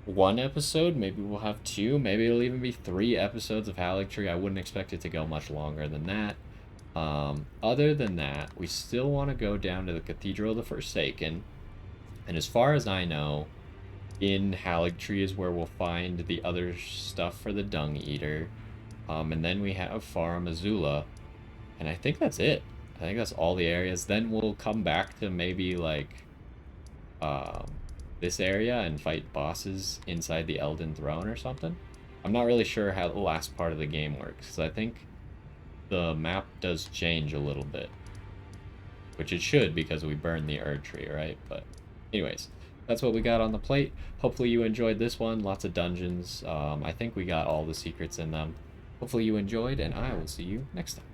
1 episode, maybe we'll have 2, maybe it'll even be 3 episodes of Haligtree. I wouldn't expect it to go much longer than that. Other than that, we still want to go down to the Cathedral of the Forsaken. And as far as I know, in Haligtree is where we'll find the other stuff for the Dung Eater. And then we have Farum Azula. And I think that's it. I think that's all the areas. Then we'll come back to maybe like this area and fight bosses inside the Elden Throne or something. I'm not really sure how the last part of the game works, because I think the map does change a little bit. Which it should, because we burned the Erd Tree, right? But anyways, that's what we got on the plate. Hopefully you enjoyed this one. Lots of dungeons. I think we got all the secrets in them. Hopefully you enjoyed, and I will see you next time.